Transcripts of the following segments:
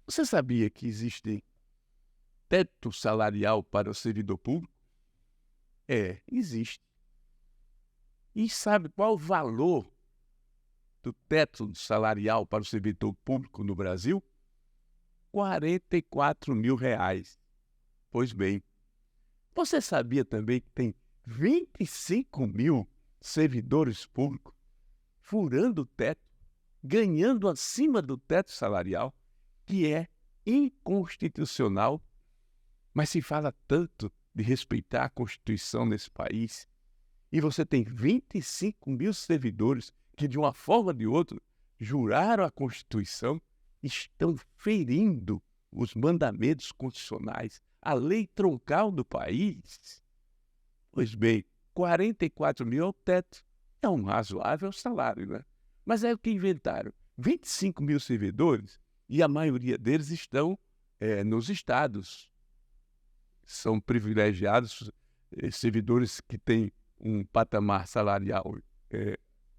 Você sabia que existe teto salarial para o servidor público? É, existe. E sabe qual o valor do teto salarial para o servidor público no Brasil? R$ 44.000. Pois bem, você sabia também que tem 25 mil servidores públicos furando o teto, ganhando acima do teto salarial, que é inconstitucional? Mas se fala tanto de respeitar a Constituição nesse país, e você tem 25 mil servidores que, de uma forma ou de outra, juraram a Constituição, estão ferindo os mandamentos constitucionais, a lei troncal do país. Pois bem, 44 mil é o teto. É um razoável salário, né? Mas é o que inventaram. 25 mil servidores, e a maioria deles estão nos estados. São privilegiados, servidores que têm um patamar salarial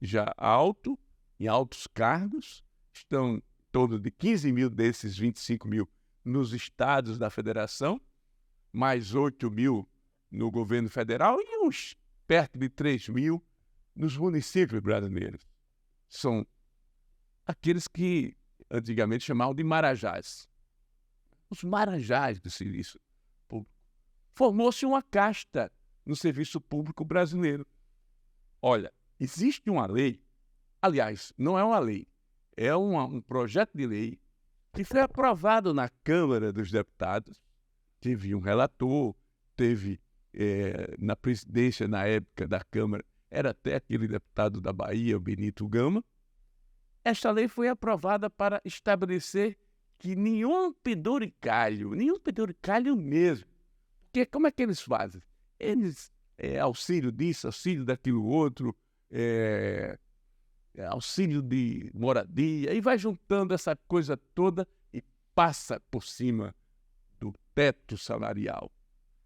já alto, em altos cargos, estão em torno de 15 mil desses 25 mil nos estados da federação, mais 8 mil no governo federal e uns perto de 3 mil nos municípios brasileiros. São aqueles que antigamente chamavam de marajás. Os marajás do serviço público. Formou-se uma casta no serviço público brasileiro. Olha, existe uma lei, aliás, não é uma lei, é um projeto de lei que foi aprovado na Câmara dos Deputados. Teve um relator, teve na presidência, na época da Câmara, era até aquele deputado da Bahia, o Benito Gama. Esta lei foi aprovada para estabelecer que nenhum penduricalho mesmo, porque como é que eles fazem? Eles, auxílio disso, auxílio daquilo outro, auxílio de moradia, e vai juntando essa coisa toda e passa por cima do teto salarial.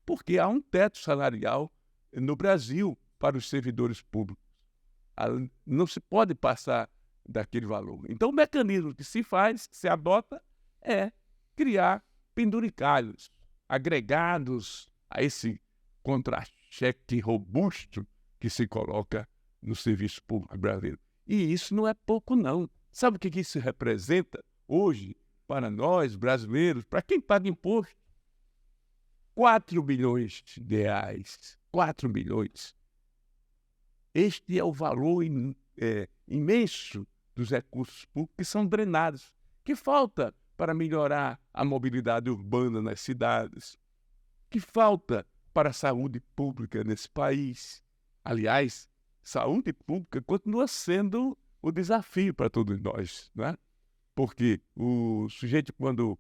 Porque há um teto salarial no Brasil para os servidores públicos. Não se pode passar daquele valor. Então, o mecanismo que se adota, é criar penduricalhos agregados a esse contra-cheque robusto que se coloca no serviço público brasileiro. E isso não é pouco, não. Sabe o que isso representa hoje para nós, brasileiros, para quem paga imposto? 4 bilhões de reais. 4 bilhões. Este é o valor imenso dos recursos públicos que são drenados, que falta para melhorar a mobilidade urbana nas cidades, que falta para a saúde pública nesse país. Aliás, saúde pública continua sendo o desafio para todos nós, né? Porque o sujeito, quando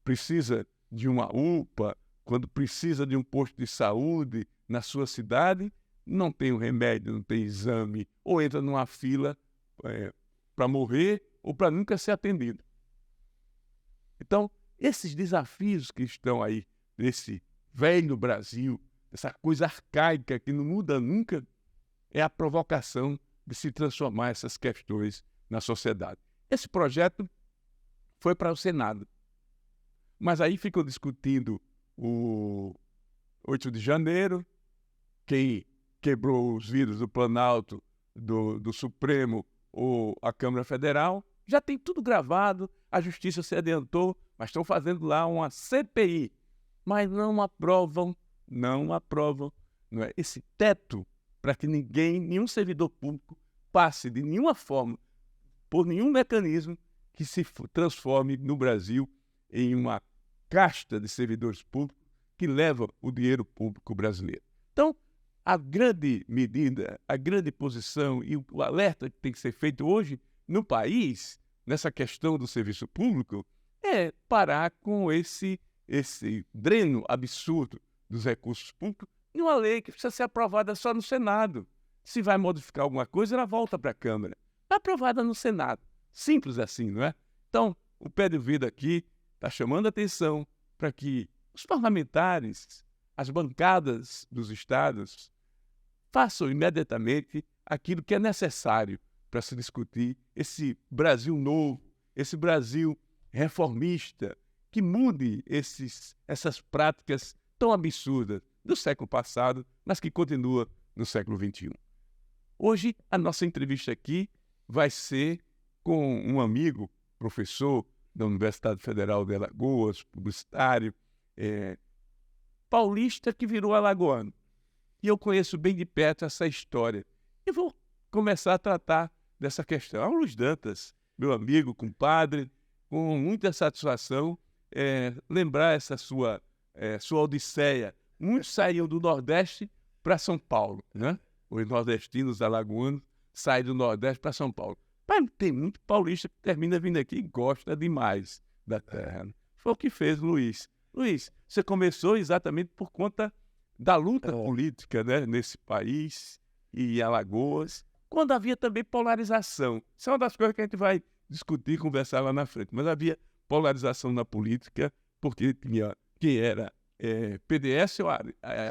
precisa de uma UPA, quando precisa de um posto de saúde na sua cidade, não tem um remédio, não tem exame, ou entra numa fila para morrer ou para nunca ser atendido. Então, esses desafios que estão aí nesse velho Brasil, essa coisa arcaica que não muda nunca, é a provocação de se transformar essas questões na sociedade. Esse projeto foi para o Senado, mas aí ficam discutindo o 8 de janeiro, quem quebrou os vidros do Planalto, do Supremo ou a Câmara Federal. Já tem tudo gravado, a Justiça se adiantou, mas estão fazendo lá uma CPI, mas não aprovam, não é? Esse teto para que nenhum servidor público passe de nenhuma forma, por nenhum mecanismo que se transforme no Brasil em uma casta de servidores públicos que leva o dinheiro público brasileiro. Então, a grande medida, a grande posição e o alerta que tem que ser feito hoje no país, nessa questão do serviço público, é parar com esse dreno absurdo dos recursos públicos em uma lei que precisa ser aprovada só no Senado. Se vai modificar alguma coisa, ela volta para a Câmara. Está aprovada no Senado. Simples assim, não é? Então, o Pé de Ouvido aqui está chamando a atenção para que os parlamentares, as bancadas dos estados, façam imediatamente aquilo que é necessário para se discutir esse Brasil novo, esse Brasil reformista, que mude essas práticas tão absurdas do século passado, mas que continua no século XXI. Hoje, a nossa entrevista aqui vai ser com um amigo, professor da Universidade Federal de Alagoas, publicitário, paulista que virou alagoano. E eu conheço bem de perto essa história. E vou começar a tratar dessa questão. Luiz Dantas, meu amigo, compadre, com muita satisfação, lembrar essa sua odisseia. Muitos saíam do Nordeste para São Paulo, né? Os nordestinos alagoanos saem do Nordeste para São Paulo. Mas tem muito paulista que termina vindo aqui e gosta demais da terra. Né? Foi o que fez Luiz. Luiz, você começou exatamente por conta da luta política, né, nesse país e em Alagoas, quando havia também polarização. Isso é uma das coisas que a gente vai discutir e conversar lá na frente. Mas havia polarização na política, porque tinha quem era PDS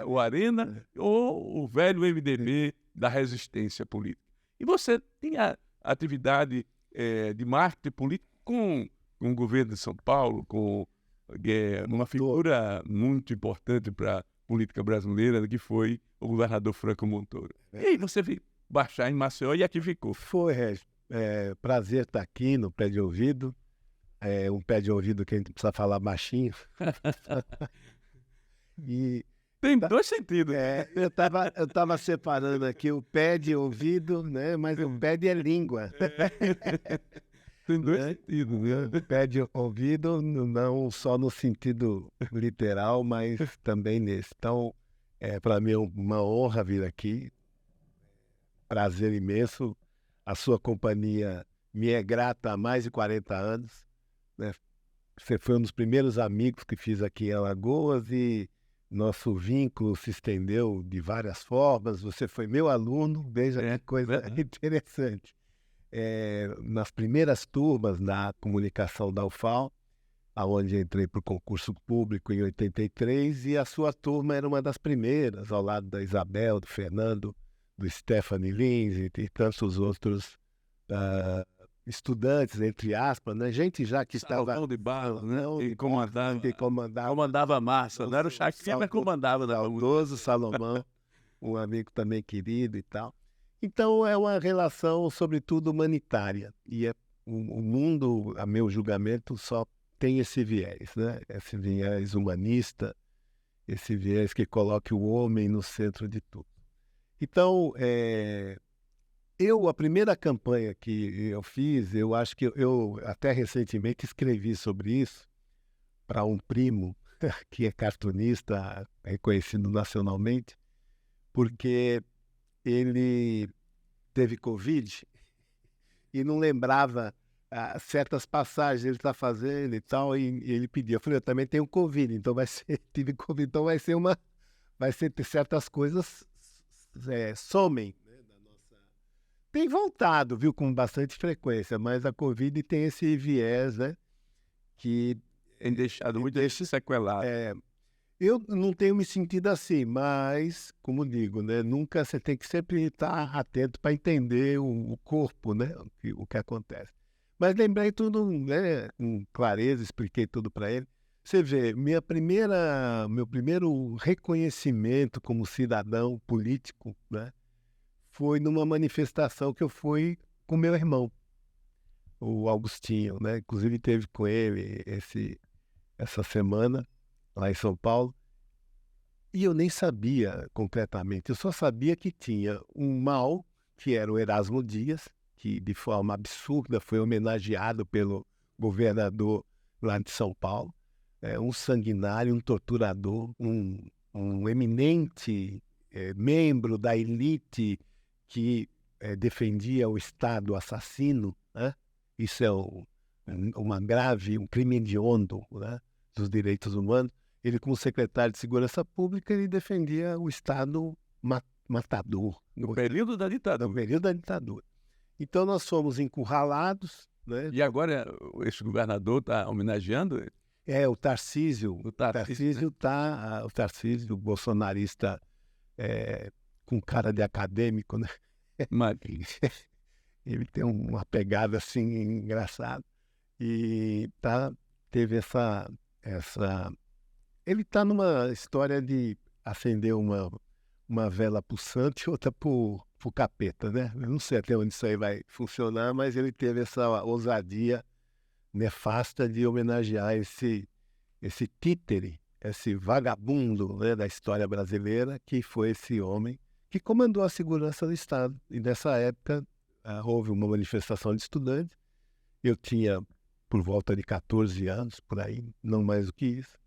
ou Arena ou o velho MDB da resistência política. E você tinha atividade de marketing político com o governo de São Paulo, com uma figura muito importante para a política brasileira, que foi o governador Franco Montoro. E aí você veio baixar em Maceió e aqui ficou. Foi, prazer estar aqui no Pé de Ouvido. Um pé de ouvido que a gente precisa falar baixinho. E tem dois sentidos. Eu tava separando aqui o pé de ouvido, né? Mas o pé de língua. Tem dois sentidos, né? Pé de ouvido, não só no sentido literal, mas também nesse. Então, para mim é uma honra vir aqui. Prazer imenso. A sua companhia me é grata há mais de 40 anos. Né? Você foi um dos primeiros amigos que fiz aqui em Alagoas e nosso vínculo se estendeu de várias formas. Você foi meu aluno, veja que coisa interessante. Nas primeiras turmas da comunicação da UFAL, onde entrei para o concurso público em 83, e a sua turma era uma das primeiras, ao lado da Isabel, do Fernando, do Stephanie Lins e tantos outros estudantes, entre aspas, né? Gente já que estava... Salvão de bala, né? Que comandava comandava massa. Não era o Chacrinha, mas comandava. Saudoso Salomão, um amigo também querido e tal. Então, é uma relação, sobretudo, humanitária. E o mundo, a meu julgamento, só tem esse viés, né? Esse viés humanista, esse viés que coloca o homem no centro de tudo. Então, a primeira campanha que eu fiz, eu acho que eu até recentemente escrevi sobre isso para um primo, que é cartunista, reconhecido nacionalmente, porque ele teve Covid e não lembrava certas passagens ele está fazendo e tal, e ele pediu. Eu falei, eu também tenho Covid, então tive Covid, então vai ser certas coisas somem. Tem voltado, viu, com bastante frequência, mas a Covid tem esse viés, né, que tem deixado muito sequelado. Eu não tenho me sentido assim, mas, como digo, né, você tem que sempre estar atento para entender o corpo, né, o que acontece. Mas lembrei tudo, né, com clareza, expliquei tudo para ele. Você vê, meu primeiro reconhecimento como cidadão político, né, foi numa manifestação que eu fui com meu irmão, o Augustinho, né? Inclusive teve com ele essa semana lá em São Paulo, e eu nem sabia concretamente, eu só sabia que tinha um mal, que era o Erasmo Dias, que de forma absurda foi homenageado pelo governador lá de São Paulo, um sanguinário, um torturador, um eminente membro da elite que defendia o Estado assassino, né? Isso é um crime hediondo, né, dos direitos humanos. Ele, como secretário de Segurança Pública, ele defendia o Estado matador. No período da ditadura. No período da ditadura. Então nós fomos encurralados, né? E agora esse governador está homenageando? O Tarcísio. O Tarcísio, né? O Tarcísio, bolsonarista, com cara de acadêmico, né? Mas... Ele tem uma pegada assim engraçada. E teve Ele está numa história de acender uma vela para o santo e outra para o capeta, né? Eu não sei até onde isso aí vai funcionar, mas ele teve essa ousadia nefasta de homenagear esse títere, esse vagabundo, né, da história brasileira, que foi esse homem que comandou a segurança do Estado. E nessa época houve uma manifestação de estudantes. Eu tinha por volta de 14 anos, por aí, não mais do que isso.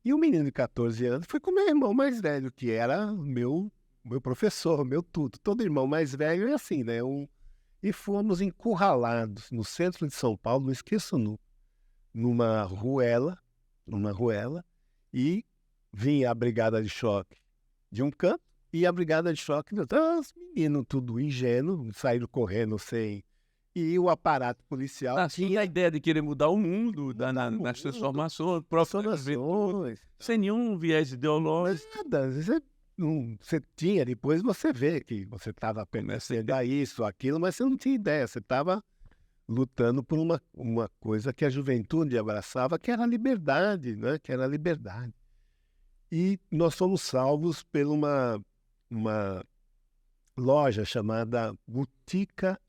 E o menino de 14 anos foi com o meu irmão mais velho, que era meu professor, meu tudo. Todo irmão mais velho é assim, né? E fomos encurralados no centro de São Paulo, não esqueço nunca, numa ruela, e vinha a brigada de choque de um canto e a brigada de choque do outro. Os meninos tudo ingênuo, saíram correndo sem... E o aparato policial tinha a ideia de querer mudar o mundo nas transformações, sem nenhum viés ideológico. Nada, você tinha, depois você vê que você estava pertencendo a isso, aquilo, mas você não tinha ideia, você estava lutando por uma coisa que a juventude abraçava, que era a liberdade, né? Que era a liberdade. E nós fomos salvos por uma loja chamada Botica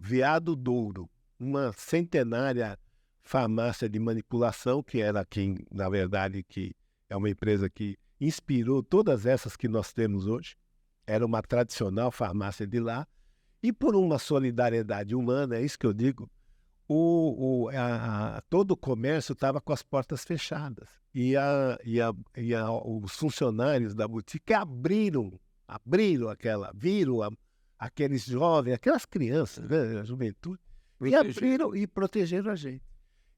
Veado Douro, uma centenária farmácia de manipulação, que era quem, na verdade, que é uma empresa que inspirou todas essas que nós temos hoje. Era uma tradicional farmácia de lá. E por uma solidariedade humana, é isso que eu digo, todo o comércio estava com as portas fechadas. E os funcionários da boutique abriram viram aqueles jovens, aquelas crianças, né, a juventude, e abriram e protegeram a gente.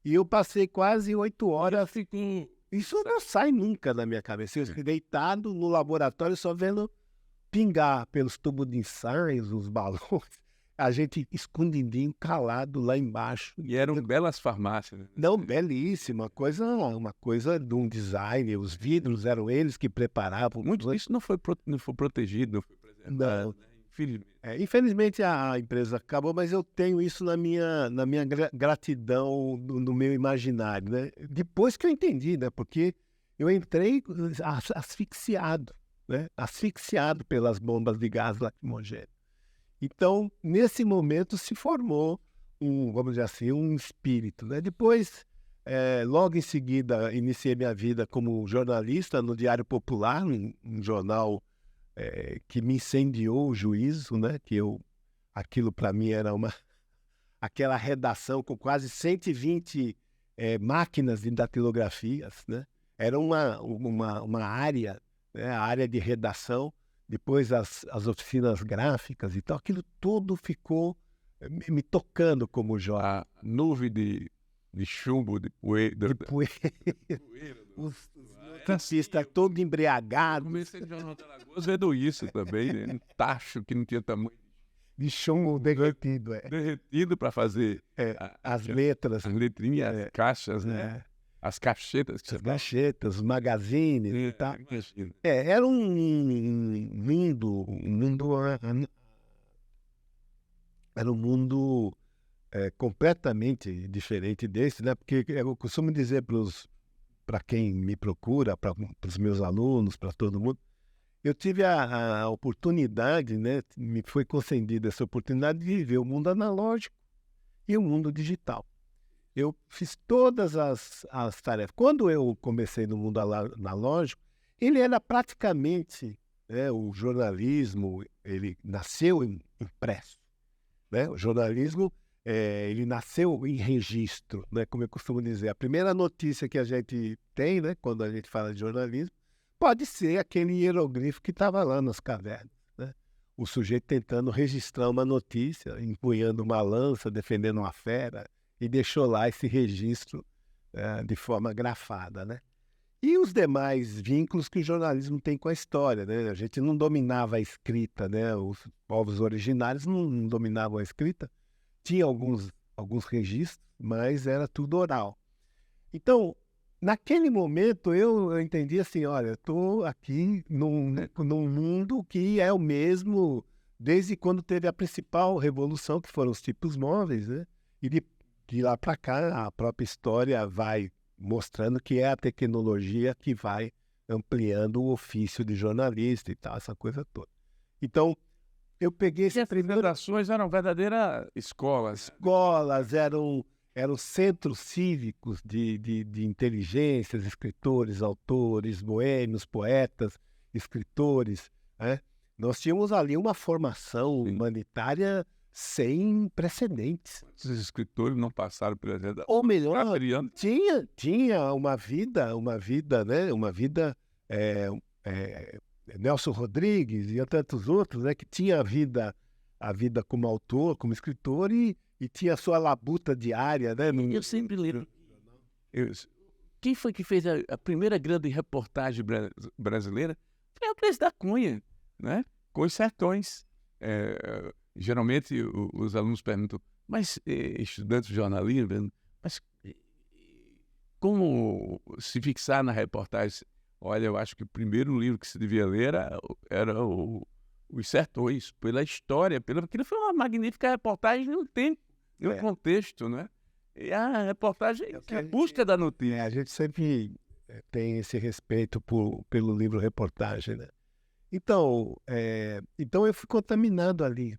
E eu passei quase 8 horas. Isso não sai nunca da minha cabeça. Eu fiquei deitado no laboratório só vendo pingar pelos tubos de ensaios, os balões. A gente escondidinho, calado lá embaixo. E eram belas farmácias. Né? Não, belíssima. Uma coisa de um design. Os vidros eram eles que preparavam. Muito disso não foi protegido, não foi preservado. Não. Né? Infelizmente. Infelizmente a empresa acabou, mas eu tenho isso na minha gratidão, no meu imaginário, né? Depois que eu entendi, né? Porque eu entrei asfixiado, né? Asfixiado pelas bombas de gás lacrimogêneo. Então, nesse momento se formou vamos dizer assim, um espírito, né? Depois, logo em seguida, iniciei minha vida como jornalista no Diário Popular, um jornal que me incendiou o juízo, né? Aquilo para mim era aquela redação com quase 120 máquinas de datilografias, né? Era uma área, né? A área de redação, depois as oficinas gráficas e tal, aquilo tudo ficou me tocando como jovem. A nuvem de chumbo, de poeira. Os taxistas todos embriagados. Comecei no Jornal da Alagoas vendo isso também, né? Um tacho que não tinha tamanho. De chumbo derretido. Derretido para fazer as letras. As letrinhas, as caixas, né? As cachetas. As cachetas, os magazines e tal. Era um mundo... Era um mundo completamente diferente desse, né? Porque eu costumo dizer para quem me procura, para os meus alunos, para todo mundo, eu tive a oportunidade, né? Me foi concedida essa oportunidade de viver o mundo analógico e o mundo digital. Eu fiz todas as tarefas. Quando eu comecei no mundo analógico, ele era praticamente, né, o jornalismo, ele nasceu impresso. Né? O jornalismo, ele nasceu em registro, né? Como eu costumo dizer. A primeira notícia que a gente tem, né, quando a gente fala de jornalismo, pode ser aquele hieroglifo que estava lá nas cavernas. Né? O sujeito tentando registrar uma notícia, empunhando uma lança, defendendo uma fera, e deixou lá esse registro de forma grafada. Né? E os demais vínculos que o jornalismo tem com a história, né? A gente não dominava a escrita, né? Os povos originários não dominavam a escrita. Tinha alguns registros, mas era tudo oral. Então, naquele momento, eu entendi assim, olha, eu estou aqui num mundo que é o mesmo desde quando teve a principal revolução, que foram os tipos móveis, né? E de lá para cá, a própria história vai mostrando que é a tecnologia que vai ampliando o ofício de jornalista e tal, essa coisa toda. Então, eu peguei esse primeiro... redações eram verdadeiras escolas. Escolas, eram centros cívicos de inteligências, escritores, autores, boêmios, poetas, escritores, né? Nós tínhamos ali uma formação humanitária sem precedentes. Os escritores não passaram por exemplo. Ou melhor, tinha uma vida, né? Uma vida... Nelson Rodrigues e tantos outros, né? Que tinha a vida como autor, como escritor e tinha a sua labuta diária, né? Eu sempre lembro. Quem foi que fez a primeira grande reportagem brasileira? Foi a Alves da Cunha, né? Com os sertões. Geralmente os alunos perguntam, mas estudantes de jornalismo, mas como se fixar na reportagem? Olha, eu acho que o primeiro livro que se devia ler era Os Sertões, pela história, aquilo foi uma magnífica reportagem no tempo, no contexto, né? E a reportagem é a busca da notícia. A gente sempre tem esse respeito pelo livro reportagem, né? Então eu fui contaminado ali.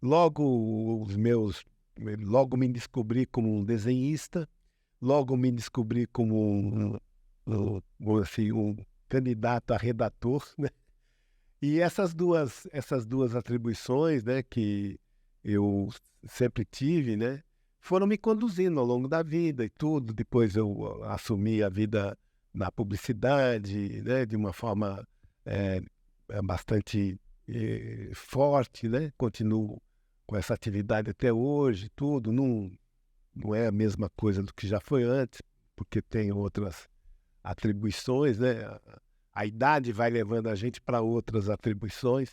Logo me descobri como um desenhista, logo me descobri como um candidato a redator, né? E essas duas atribuições, né, que eu sempre tive, né, foram me conduzindo ao longo da vida e tudo. Depois eu assumi a vida na publicidade, né, de uma forma bastante forte, né? Continuo com essa atividade até hoje, tudo. Não é a mesma coisa do que já foi antes, porque tem outras atribuições, né? A idade vai levando a gente para outras atribuições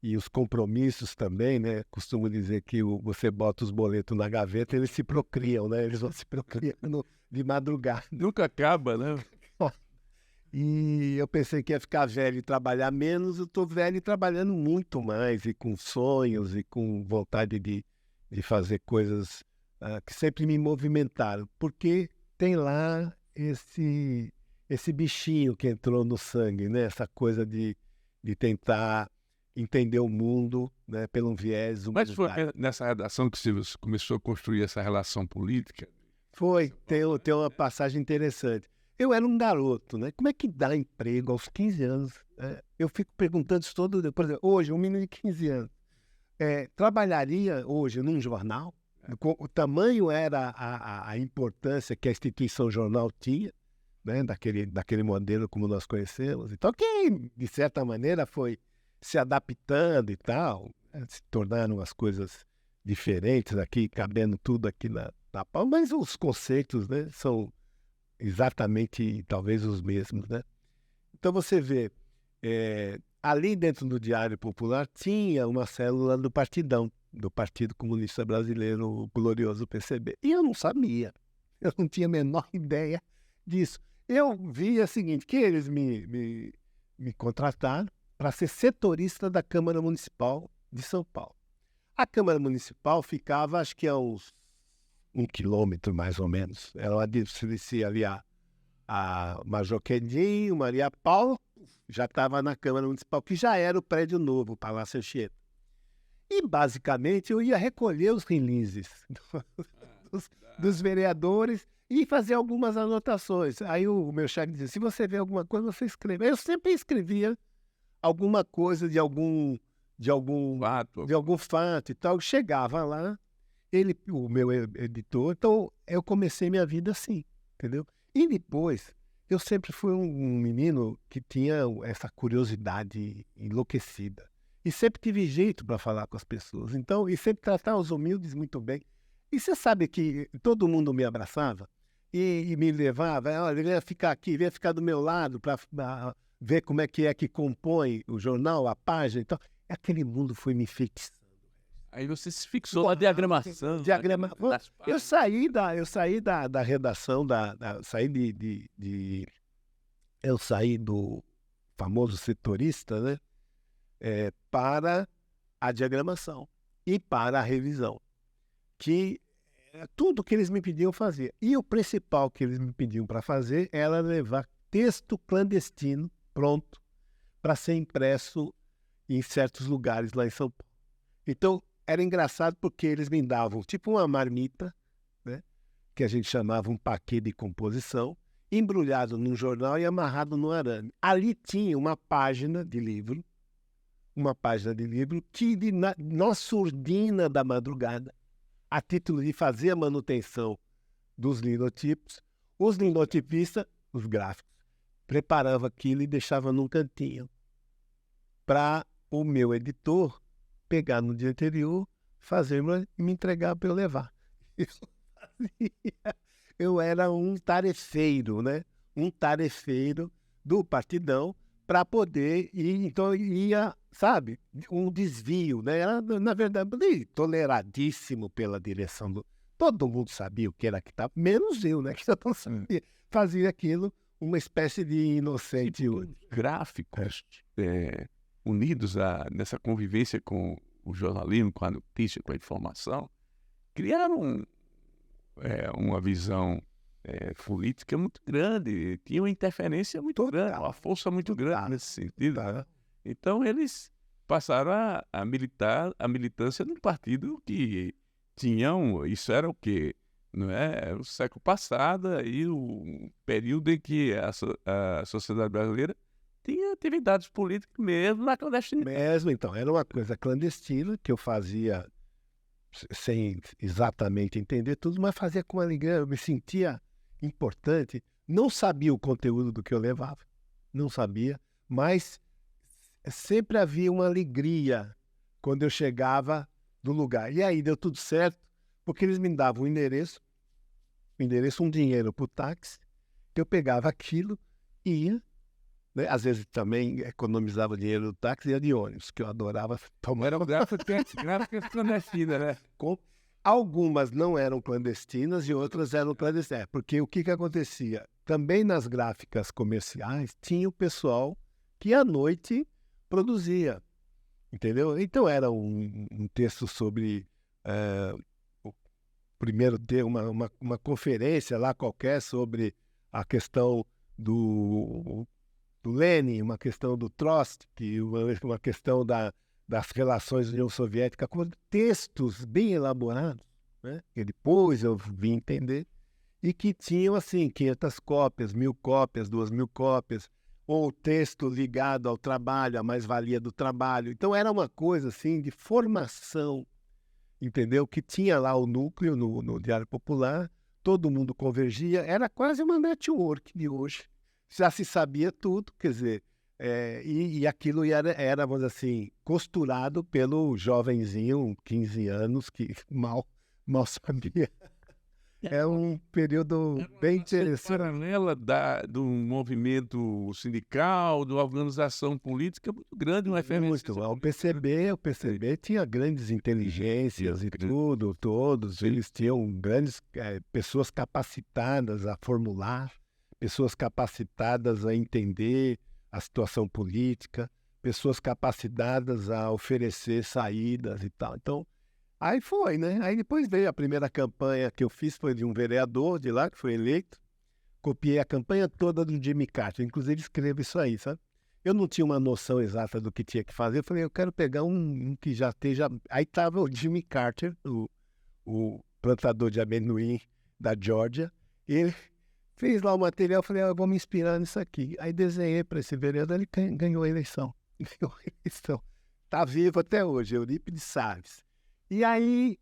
e os compromissos também, né? Costumo dizer que você bota os boletos na gaveta, eles se procriam, né? Eles vão se procriando de madrugada. Nunca acaba, né? E eu pensei que ia ficar velho e trabalhar menos. Eu estou velho e trabalhando muito mais, e com sonhos e com vontade de fazer coisas que sempre me movimentaram, porque tem lá esse bichinho que entrou no sangue, né? Essa coisa de tentar entender o mundo, né, pelo viés humanitário. Mas foi nessa redação que você começou a construir essa relação política? Foi, tem uma passagem interessante. Eu era um garoto, né? Como é que dá emprego aos 15 anos? Eu fico perguntando isso todo dia. Por exemplo, hoje, um menino de 15 anos trabalharia hoje num jornal? O tamanho era a importância que a instituição jornal tinha, né? daquele modelo como nós conhecemos. Então, quem, de certa maneira, foi se adaptando e tal, se tornaram as coisas diferentes aqui, cabendo tudo aqui na pau, mas os conceitos, né, são exatamente, talvez, os mesmos, né? Então você vê, ali dentro do Diário Popular tinha uma célula do Partidão, do Partido Comunista Brasileiro, o glorioso PCB. E eu não sabia, eu não tinha a menor ideia disso. Eu via o seguinte, que eles me contrataram para ser setorista da Câmara Municipal de São Paulo. A Câmara Municipal ficava, acho que a uns 1 quilômetro, mais ou menos. Ela descia ali a Major Quedinho, Maria Paula, já estava na Câmara Municipal, que já era o prédio novo, o Palácio Anchieta. E, basicamente, eu ia recolher os releases dos vereadores e fazer algumas anotações. Aí o meu chefe dizia, se você vê alguma coisa, você escreve. Eu sempre escrevia alguma coisa de algum fato e tal. Chegava lá, o meu editor, então eu comecei minha vida assim, entendeu? E depois, eu sempre fui um menino que tinha essa curiosidade enlouquecida. E sempre tive jeito para falar com as pessoas. Então, e sempre tratar os humildes muito bem. E você sabe que todo mundo me abraçava e me levava, olha, ele ia ficar aqui, ele ia ficar do meu lado para ver como é que compõe o jornal, a página e tal. Aquele mundo foi me enfeitiçando. Aí você se fixou na diagramação. Eu saí da redação, eu saí do famoso setorista, né, para a diagramação e para a revisão, que tudo que eles me pediam eu fazia. E o principal que eles me pediam para fazer era levar texto clandestino pronto para ser impresso em certos lugares lá em São Paulo. Então, era engraçado porque eles me davam tipo uma marmita, né, que a gente chamava um paquê de composição, embrulhado num jornal e amarrado no arame. Ali tinha uma página de livro que na surdina da madrugada, a título de fazer a manutenção dos linotipos, os linotipistas, os gráficos, preparavam aquilo e deixavam num cantinho para o meu editor pegar no dia anterior, fazer e me entregar para eu levar. Eu era um tarefeiro, né? Um tarefeiro do Partidão para poder ir. Então, ia, sabe, um desvio, né? Era, na verdade, toleradíssimo pela direção do... Todo mundo sabia o que era que estava, menos eu, né? Que eu não sabia. Fazia aquilo uma espécie de inocente. Gráficos unidos nessa convivência com o jornalismo, com a notícia, com a informação, criaram uma visão política muito grande, tinha uma interferência muito grande, uma força muito grande nesse sentido. Então eles passaram a militar, a militância num partido que tinham, isso era o quê? Não é? Era o século passado e o período em que a sociedade brasileira tinha atividades políticas mesmo na clandestinidade. Mesmo, então, era uma coisa clandestina que eu fazia sem exatamente entender tudo, mas fazia com alegria, eu me sentia importante, não sabia o conteúdo do que eu levava, não sabia, mas sempre havia uma alegria quando eu chegava no lugar. E aí deu tudo certo, porque eles me davam um endereço, um dinheiro para o táxi, eu pegava aquilo e ia, né? Às vezes também economizava dinheiro do táxi e ia de ônibus, que eu adorava tomar. Eram gráficas clandestinas, né? Algumas não eram clandestinas e outras eram clandestinas. Porque o que acontecia? Também nas gráficas comerciais tinha o pessoal que à noite produzia, entendeu? Então era um texto sobre... primeiro ter uma conferência lá qualquer sobre a questão do Lenin, uma questão do Trotsky, uma questão das relações da União Soviética, com textos bem elaborados, né? Que depois eu vim entender, e que tinham assim 500 cópias, 1.000 cópias, 2.000 cópias, ou texto ligado ao trabalho, a mais-valia do trabalho. Então era uma coisa assim de formação, entendeu? Que tinha lá o núcleo no Diário Popular, todo mundo convergia, era quase uma network de hoje. Já se sabia tudo, quer dizer, e aquilo era, vamos dizer assim, costurado pelo jovenzinho, 15 anos, que mal sabia. É um período bem interessante. Paralela do movimento sindical, da organização política muito grande, uma efervescência. O PCB tinha grandes inteligências e tudo, todos, eles tinham grandes pessoas capacitadas a formular, pessoas capacitadas a entender a situação política, pessoas capacitadas a oferecer saídas e tal. Então, aí foi, né? Aí depois veio a primeira campanha que eu fiz, foi de um vereador de lá, que foi eleito. Copiei a campanha toda do Jimmy Carter, inclusive escrevo isso aí, sabe? Eu não tinha uma noção exata do que tinha que fazer, eu falei, eu quero pegar um que já esteja... Aí estava o Jimmy Carter, o plantador de amendoim da Geórgia, e ele fez lá o material, eu falei, eu vou me inspirar nisso aqui. Aí desenhei para esse vereador, ele ganhou a eleição. Ganhou a eleição. Está vivo até hoje, Eurípides Salles. E aí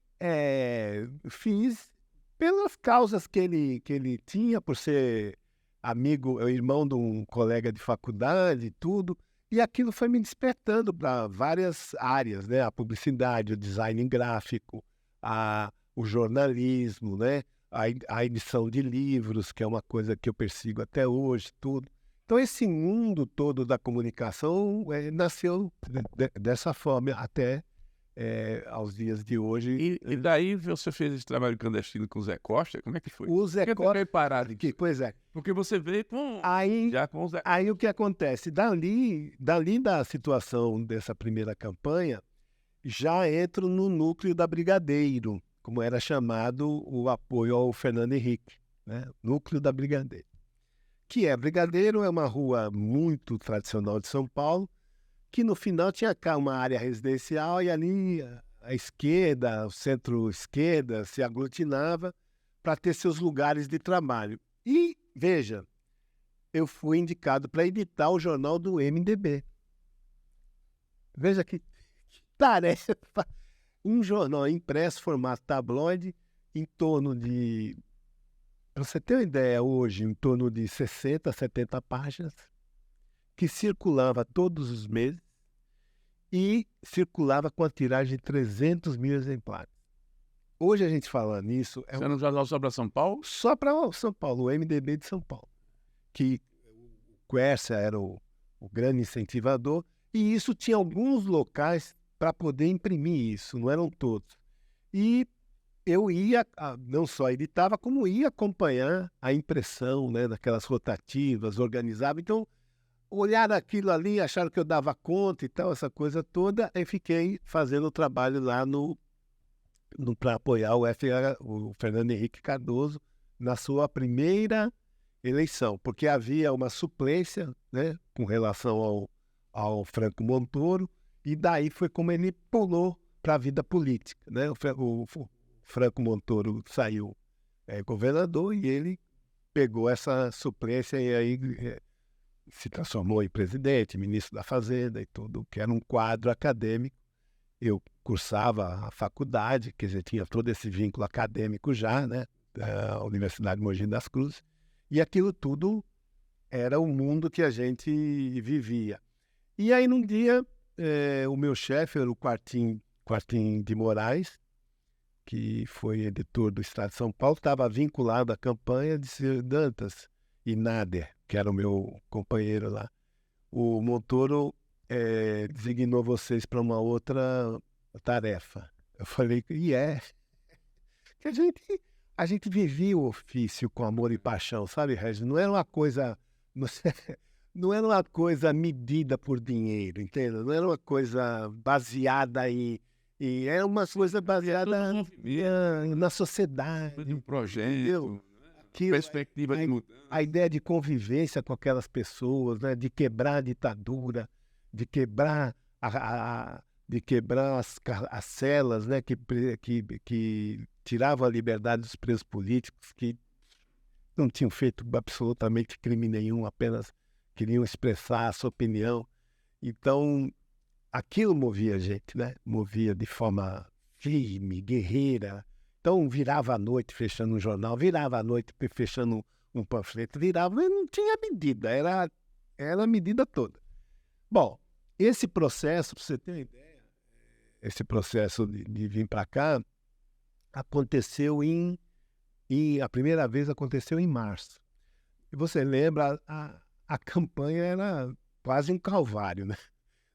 fiz pelas causas que ele tinha, por ser amigo, irmão de um colega de faculdade e tudo, e aquilo foi me despertando para várias áreas, né? A publicidade, o design gráfico, o jornalismo, né? A edição de livros, que é uma coisa que eu persigo até hoje, tudo. Então esse mundo todo da comunicação nasceu dessa forma até aos dias de hoje. E daí você fez esse trabalho clandestino com o Zé Costa? Como é que foi? O Zé Costa... veio parado aqui. Pois é. Porque você veio já com o Zé... Aí o que acontece? Dali da situação dessa primeira campanha, já entro no núcleo da Brigadeiro, como era chamado o apoio ao Fernando Henrique, né? Núcleo da Brigadeiro. Que é Brigadeiro, é uma rua muito tradicional de São Paulo, que no final tinha cá uma área residencial e ali a esquerda, o centro-esquerda se aglutinava para ter seus lugares de trabalho. E, veja, eu fui indicado para editar o jornal do MDB. Veja que tarefa! Um jornal impresso, formato tabloide, em torno de, para você ter uma ideia, hoje, em torno de 60, 70 páginas, que circulava todos os meses e circulava com a tiragem de 300 mil exemplares. Hoje a gente fala nisso... Você era um jornal só para São Paulo? Só para São Paulo, o MDB de São Paulo. Que o Quércia era o grande incentivador, e isso tinha alguns locais para poder imprimir isso, não eram todos. E eu ia, não só editava, como ia acompanhar a impressão, né, daquelas rotativas, organizava. Então, olharam aquilo ali, acharam que eu dava conta e tal, essa coisa toda, e fiquei fazendo o trabalho lá para apoiar o Fernando Henrique Cardoso na sua primeira eleição, porque havia uma suplência, né, com relação ao Franco Montoro, e daí foi como ele pulou para a vida política, né? O Franco Montoro saiu governador e ele pegou essa suplência e aí se transformou em presidente, ministro da Fazenda e tudo, que era um quadro acadêmico. Eu cursava a faculdade, quer dizer, tinha todo esse vínculo acadêmico já, né, da Universidade Mogi das Cruzes, e aquilo tudo era o mundo que a gente vivia. E aí, num dia, o meu chefe era o Quartim de Moraes, que foi editor do Estado de São Paulo, estava vinculado à campanha de Ciro Dantas e Nader, que era o meu companheiro lá. O Montoro designou vocês para uma outra tarefa. Eu falei, que a gente vivia o ofício com amor e paixão, sabe, Regis? Não era uma coisa, não era uma coisa medida por dinheiro, entende? Não era uma coisa baseada era uma coisa baseada na sociedade. De um projeto, perspectiva de mudança. A ideia de convivência com aquelas pessoas, né? De quebrar a ditadura, de quebrar as celas, né? que tiravam a liberdade dos presos políticos, que não tinham feito absolutamente crime nenhum, apenas queriam expressar a sua opinião. Então, aquilo movia a gente, né? Movia de forma firme, guerreira. Então, virava à noite fechando um jornal, virava à noite fechando um panfleto, virava, mas não tinha medida, era a medida toda. Bom, esse processo, para você ter uma ideia, esse processo de vir para cá, aconteceu a primeira vez aconteceu em março. E você lembra, a campanha era quase um calvário, né?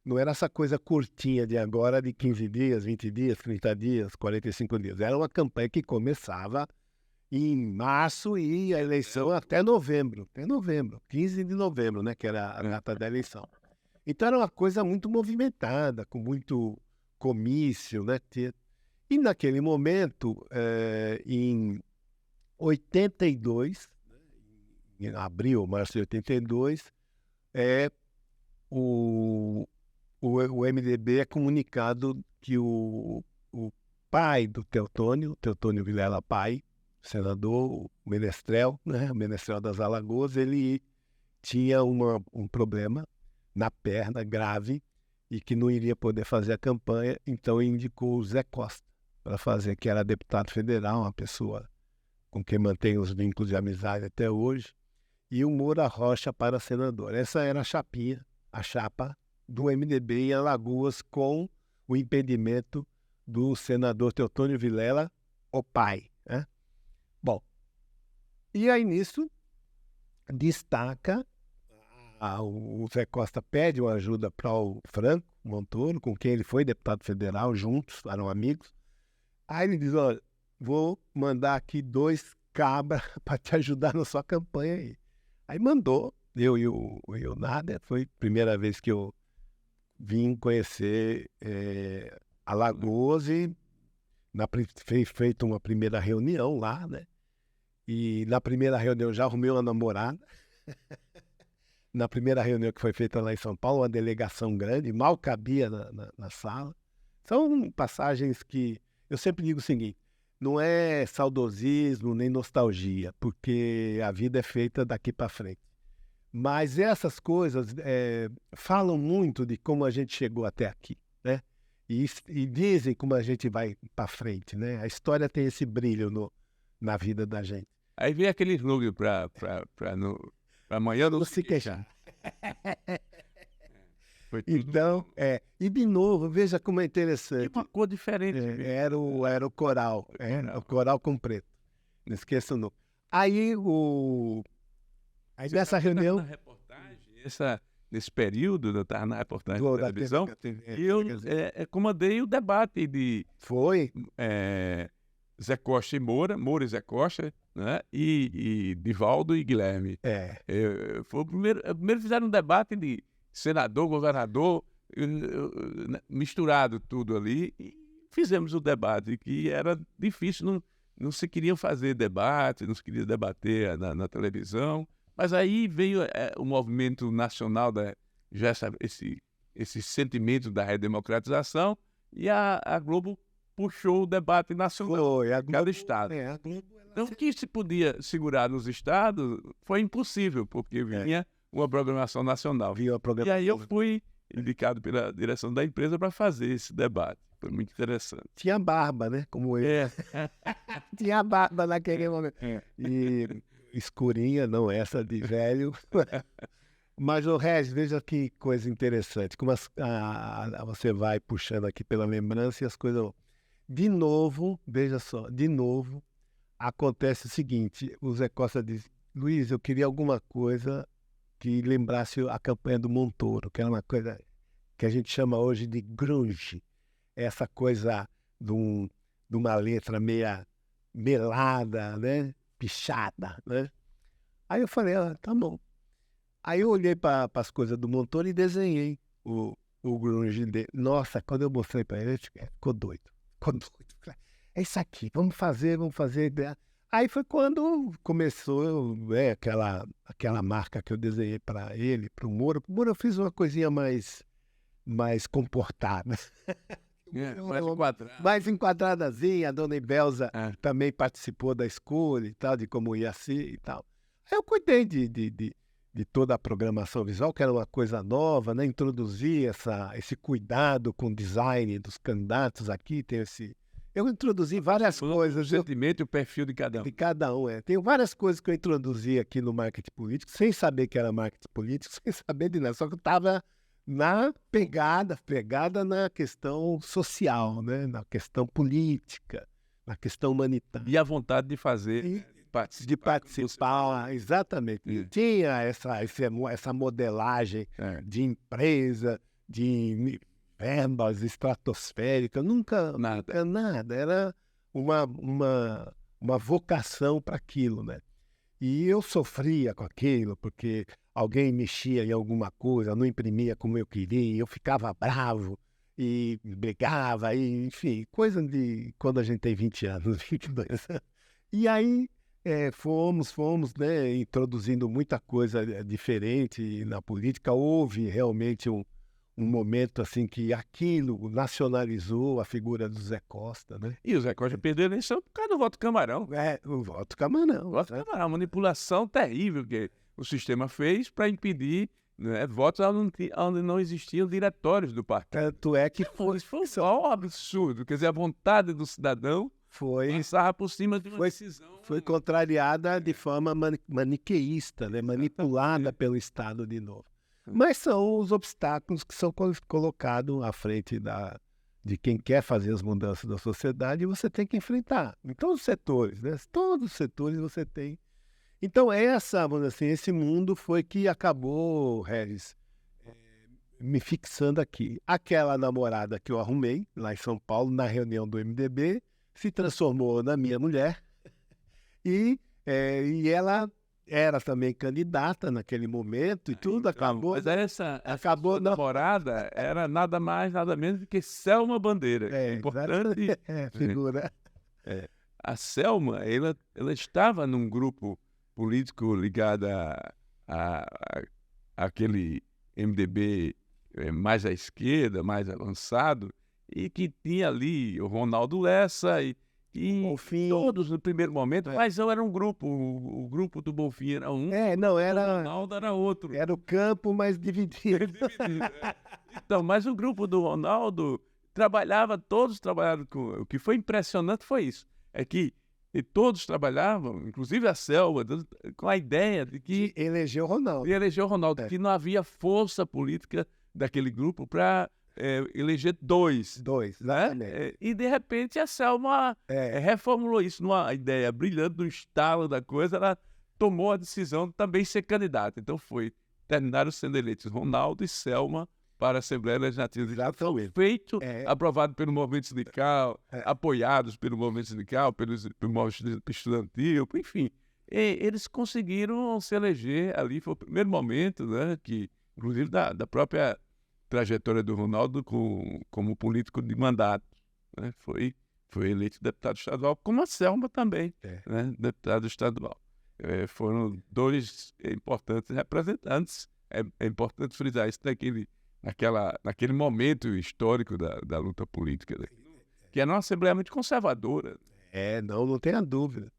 Não era essa coisa curtinha de agora, de 15 dias, 20 dias, 30 dias, 45 dias. Era uma campanha que começava em março e a eleição até novembro, 15 de novembro, né, que era a data da eleição. Então era uma coisa muito movimentada, com muito comício, né? E naquele momento, em 82, em abril, março de 82, o MDB é comunicado que o pai do Teotônio Vilela pai, senador, o Menestrel, né, o Menestrel das Alagoas, ele tinha um problema na perna grave e que não iria poder fazer a campanha, então indicou o Zé Costa para fazer, que era deputado federal, uma pessoa com quem mantém os vínculos de amizade até hoje, e o Moura Rocha para senador. Essa era a chapa do MDB em Alagoas, com o impedimento do senador Teotônio Vilela, o pai, né? Bom, e aí nisso destaca, o Zé Costa pede uma ajuda para o Franco Montoro, com quem ele foi deputado federal, juntos, eram amigos. Aí ele diz, olha, vou mandar aqui 2 cabras para te ajudar na sua campanha aí. Aí mandou, eu e o Nader, foi a primeira vez que eu vim conhecer Alagoas e feito uma primeira reunião lá, né? E na primeira reunião já arrumei uma namorada. Na primeira reunião que foi feita lá em São Paulo, uma delegação grande, mal cabia na sala. São passagens que eu sempre digo o seguinte: não é saudosismo nem nostalgia, porque a vida é feita daqui para frente. Mas essas coisas falam muito de como a gente chegou até aqui, né? E dizem como a gente vai para frente, né? A história tem esse brilho na vida da gente. Aí vem aquele slogan para amanhã não se queixar. Foi tudo... Então, e de novo, veja como é interessante. E uma cor diferente. Era o coral, o coral com preto. Não esqueça não. Aí nessa reunião... Na reportagem, nesse período, eu estava na reportagem da televisão, e eu comandei o debate de... Foi? Zé Costa e Moura e Zé Costa, né? E Divaldo e Guilherme. Foi o primeiro fizeram um debate de senador, governador, misturado tudo ali, e fizemos o debate, que era difícil, não se queriam fazer debate, não se queria debater na televisão, mas aí veio o movimento nacional, esse sentimento da redemocratização, e a Globo puxou o debate nacional em cada estado. Então, o que se podia segurar nos estados foi impossível, porque vinha uma programação nacional. E aí eu fui indicado pela direção da empresa para fazer esse debate. Foi muito interessante. Tinha barba, né? Como eu. Tinha barba naquele momento. E escurinha, não essa de velho. Mas, Regis, veja que coisa interessante. Como você vai puxando aqui pela lembrança e as coisas... De novo, veja só, acontece o seguinte, o Zé Costa diz: Luiz, eu queria alguma coisa que lembrasse a campanha do Montoro, que era uma coisa que a gente chama hoje de grunge, essa coisa de uma letra meia melada, né? Pichada, né? Aí eu falei, tá bom. Aí eu olhei para as coisas do Montoro e desenhei o grunge dele. Nossa, quando eu mostrei para ele ficou doido. É isso aqui, vamos fazer. Aí foi quando começou aquela marca que eu desenhei para ele, para o Moura. Para o Moura eu fiz uma coisinha mais comportada. Mais enquadradazinha. A dona Ibelza também participou da escolha e tal, de como ia ser e tal. Aí eu cuidei de toda a programação visual, que era uma coisa nova, né? Introduzir esse cuidado com o design dos candidatos aqui, eu introduzi várias coisas. O sentimento e o perfil de cada um. De cada um, Tem várias coisas que eu introduzi aqui no marketing político, sem saber que era marketing político, sem saber de nada, só que eu estava na pegada na questão social, né? Na questão política, na questão humanitária. E a vontade de fazer... De participar, exatamente. E tinha essa modelagem de empresa, de verbas estratosféricas, nunca nada. Era uma vocação para aquilo, né? E eu sofria com aquilo, porque alguém mexia em alguma coisa, não imprimia como eu queria, eu ficava bravo e brigava, enfim, coisa de quando a gente tem 20 anos, 22 anos. E aí fomos, né, introduzindo muita coisa diferente na política. Houve realmente um momento assim que aquilo nacionalizou a figura do Zé Costa, né? E o Zé Costa perdeu a eleição por causa do voto Camarão. O voto Camarão. Camarão, manipulação terrível que o sistema fez para impedir, né, votos onde não existiam diretórios do partido. Tanto é que foi só um absurdo. Quer dizer, a vontade do cidadão passava por cima de uma decisão. Foi contrariada de forma maniqueísta, né? Manipulada pelo Estado de novo. Mas são os obstáculos que são colocados à frente de quem quer fazer as mudanças da sociedade, e você tem que enfrentar. Em todos os setores, né? Todos os setores você tem. Então vamos dizer assim, esse mundo foi que acabou, Regis, me fixando aqui. Aquela namorada que eu arrumei lá em São Paulo, na reunião do MDB, se transformou na minha mulher e ela era também candidata naquele momento e tudo, acabou. Mas essa Acabou, sua namorada era nada mais, nada menos do que Selma Bandeira. Que é importante. Figura. A Selma, ela estava num grupo político ligado àquele MDB mais à esquerda, mais avançado, e que tinha ali o Ronaldo Lessa e Bonfim. todos no primeiro momento, mas não era um grupo, o grupo do Bonfim era um, Não o era. Ronaldo era outro. Era o campo, mas dividido. Então, mas o grupo do Ronaldo todos trabalharam com. O que foi impressionante foi isso. É que todos trabalhavam, inclusive a Selma, com a ideia de que Elegeu o Ronaldo. elegeu o Ronaldo, que não havia força política daquele grupo para eleger dois. Exatamente. E de repente a Selma reformulou isso numa ideia brilhante, no estalo da coisa, ela tomou a decisão de também ser candidata. Então terminaram sendo eleitos Ronaldo e Selma para a Assembleia Legislativa. Exatamente. Feito, aprovado pelo movimento sindical, apoiados pelo movimento sindical, pelo movimento estudantil, enfim. Eles conseguiram se eleger ali, foi o primeiro momento, né, que, inclusive da própria trajetória do Ronaldo como político de mandato. Né, foi eleito deputado estadual, como a Selma também, né, deputado estadual. Foram dois importantes representantes. É importante frisar isso naquele momento histórico da luta política, né? Que era uma Assembleia muito conservadora. Não tenha dúvida.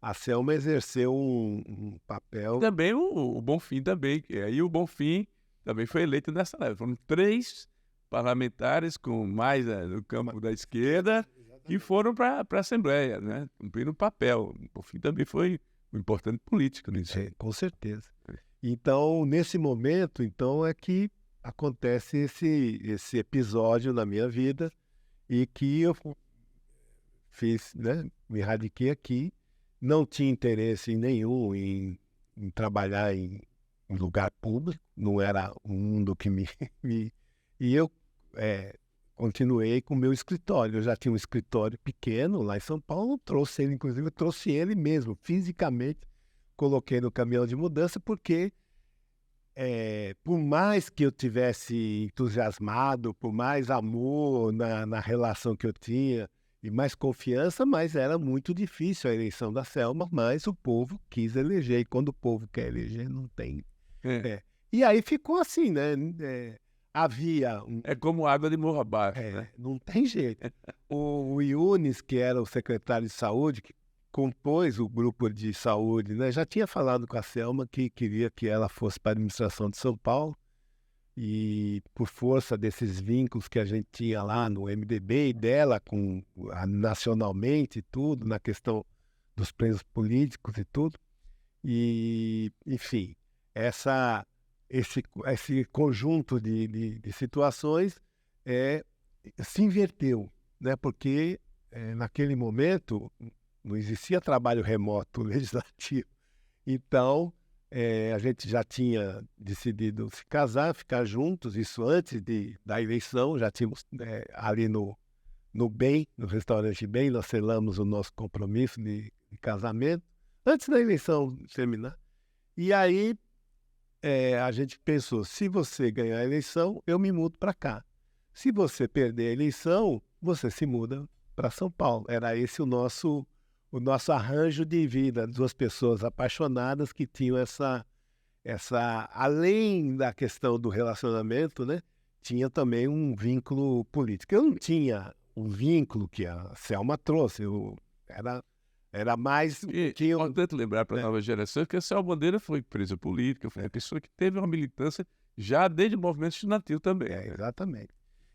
A Selma exerceu um papel... E também o Bonfim também, que aí o Bonfim também foi eleito nessa época. Foram 3 parlamentares com mais no campo da esquerda que foram para a Assembleia, né? Cumpriram o papel. O Bonfim também foi um importante político nisso. Com certeza. Então, nesse momento, é que acontece esse episódio na minha vida e que eu fiz, né? Me radiquei aqui, não tinha interesse nenhum em trabalhar em lugar público, não era um mundo que e eu continuei com o meu escritório. Eu já tinha um escritório pequeno lá em São Paulo, trouxe ele mesmo, fisicamente, coloquei no caminhão de mudança, porque por mais que eu tivesse entusiasmado, por mais amor na relação que eu tinha e mais confiança, mas era muito difícil a eleição da Selma, mas o povo quis eleger, e quando o povo quer eleger, não tem. E aí ficou assim, né? Havia É como água de morro abaixo, né? Não tem jeito. O Yunis, que era o secretário de saúde, que compôs o grupo de saúde, né? Já tinha falado com a Selma que queria que ela fosse para a administração de São Paulo, e por força desses vínculos que a gente tinha lá no MDB e dela nacionalmente e tudo, na questão dos presos políticos e tudo, e enfim, esse conjunto de situações se inverteu, né? Porque naquele momento não existia trabalho remoto legislativo. Então, a gente já tinha decidido se casar, ficar juntos, isso antes da eleição, já tínhamos ali no BEM, no restaurante BEM, nós selamos o nosso compromisso de casamento, antes da eleição terminar. E aí a gente pensou, se você ganhar a eleição, eu me mudo para cá. Se você perder a eleição, você se muda para São Paulo. Era esse o nosso arranjo de vida, 2 pessoas apaixonadas que tinham essa além da questão do relacionamento, né, tinha também um vínculo político. Eu não tinha um vínculo que a Selma trouxe, era mais... É importante lembrar para a nova geração que a Selma Bandeira foi presa política, foi uma pessoa que teve uma militância já desde o movimento estudantil também. Exatamente.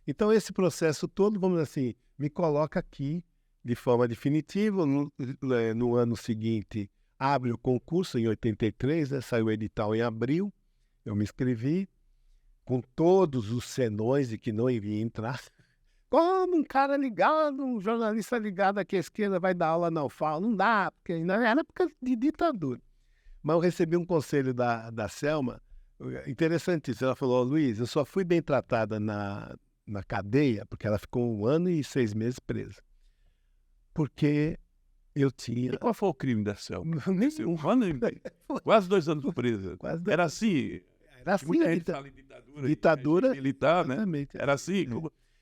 Então, esse processo todo, vamos dizer assim, me coloca aqui de forma definitiva. No ano seguinte, abre o concurso, em 83, né, saiu o edital em abril, eu me inscrevi, com todos os senões de que não iria entrar. Como um cara ligado, um jornalista ligado aqui à esquerda vai dar aula na UFAL? Não dá, porque era época de ditadura. Mas eu recebi um conselho da Selma, interessantíssimo. Ela falou, Luiz, eu só fui bem tratada na cadeia, porque ela ficou 1 ano e 6 meses presa, porque Eu tinha. E qual foi o crime da Selma? Nenhum. Um ano e quase 2 anos presa. Quase 2 Era assim. Era assim, Muita a gente fala em ditadura. ditadura, regime militar, né? exatamente. Era assim.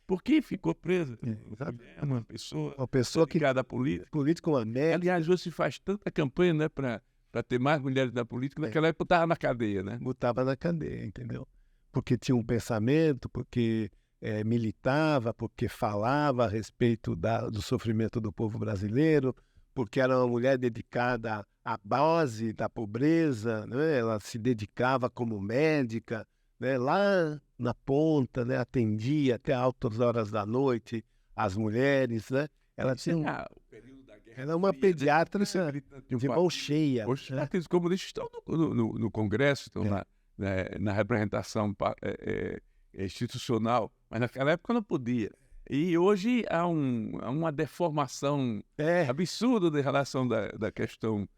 Por que ficou presa? Exato. É uma pessoa Uma pessoa que dedicada à política. política, uma médica. Aliás, hoje se faz tanta campanha, né, para ter mais mulheres na política. Naquela época estava na cadeia, né? Botava na cadeia, entendeu? Porque tinha um pensamento, porque militava, porque falava a respeito do sofrimento do povo brasileiro, porque era uma mulher dedicada à base da pobreza, né? Ela se dedicava como médica, né? Lá na ponta, né? Atendia até altas horas da noite as mulheres, né? Ela tinha o período da Guerra era uma Fria, pediatra de um de mão partido. cheia. Hoje, os Né? partidos comunistas estão no Congresso, estão na representação institucional, mas naquela época não podia. E hoje há uma deformação absurda em relação da questão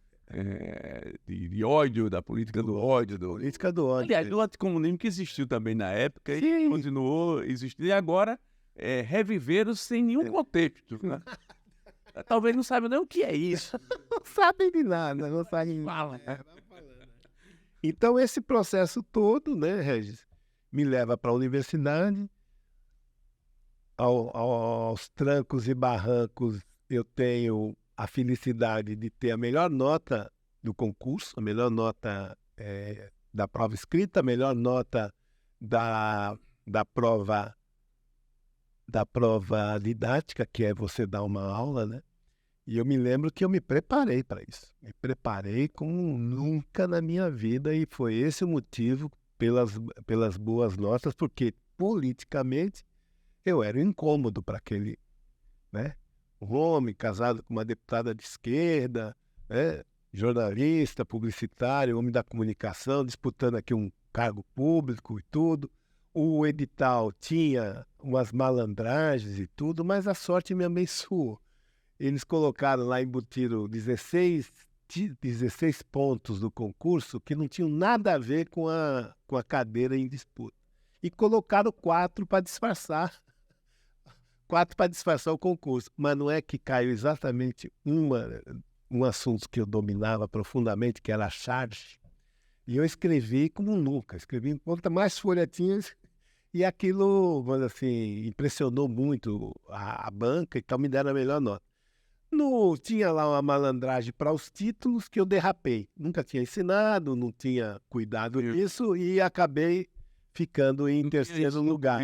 de ódio, da política do ódio. Política do ódio. Aliás, do anticomunismo que existiu também na época e Sim. continuou existindo. E agora reviveram sem nenhum contexto. Né? Talvez não saibam nem o que é isso. Não sabem de nada, não sabem. Fala, né? Então, esse processo todo, né, Regis, me leva para a universidade. Aos trancos e barrancos, eu tenho a felicidade de ter a melhor nota do concurso, a melhor nota da prova escrita, a melhor nota da prova didática, que é você dar uma aula, né? E eu me lembro que eu me preparei para isso. Me preparei como nunca na minha vida e foi esse o motivo pelas boas notas, porque politicamente eu era incômodo para aquele, né? Um homem casado com uma deputada de esquerda, né? Jornalista, publicitário, homem da comunicação, disputando aqui um cargo público e tudo. O edital tinha umas malandragens e tudo, mas a sorte me abençoou. Eles colocaram lá, embutiram 16 pontos do concurso que não tinham nada a ver com a cadeira em disputa. E colocaram 4 para disfarçar. 4 para disfarçar o concurso. Mas não é que caiu exatamente um assunto que eu dominava profundamente, que era a charge. E eu escrevi como nunca. Escrevi quanto mais folhetinhas. E aquilo, assim, impressionou muito a banca, então me deram a melhor nota. Tinha lá uma malandragem para os títulos que eu derrapei. Nunca tinha ensinado, não tinha cuidado disso e acabei ficando em terceiro lugar.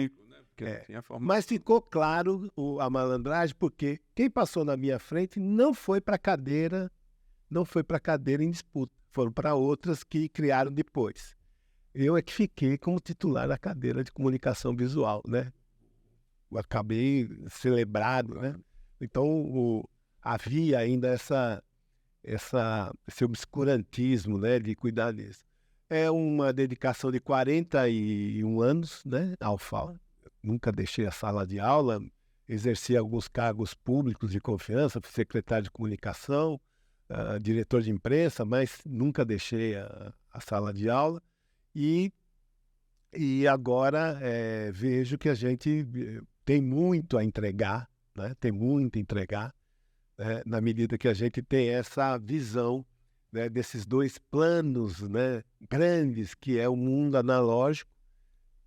Mas ficou claro a malandragem, porque quem passou na minha frente não foi para cadeira em disputa, foram para outras que criaram depois. Eu é que fiquei como titular da cadeira de comunicação visual, né? Eu acabei celebrado, né? Então havia ainda esse obscurantismo, né, de cuidar disso. É uma dedicação de 41 anos, né, ao FAO. Nunca deixei a sala de aula, exerci alguns cargos públicos de confiança, fui secretário de comunicação, diretor de imprensa, mas nunca deixei a sala de aula. E agora vejo que a gente tem muito a entregar, né? Tem muito a entregar, né? Na medida que a gente tem essa visão, né, desses 2 planos, né, grandes, que é o mundo analógico,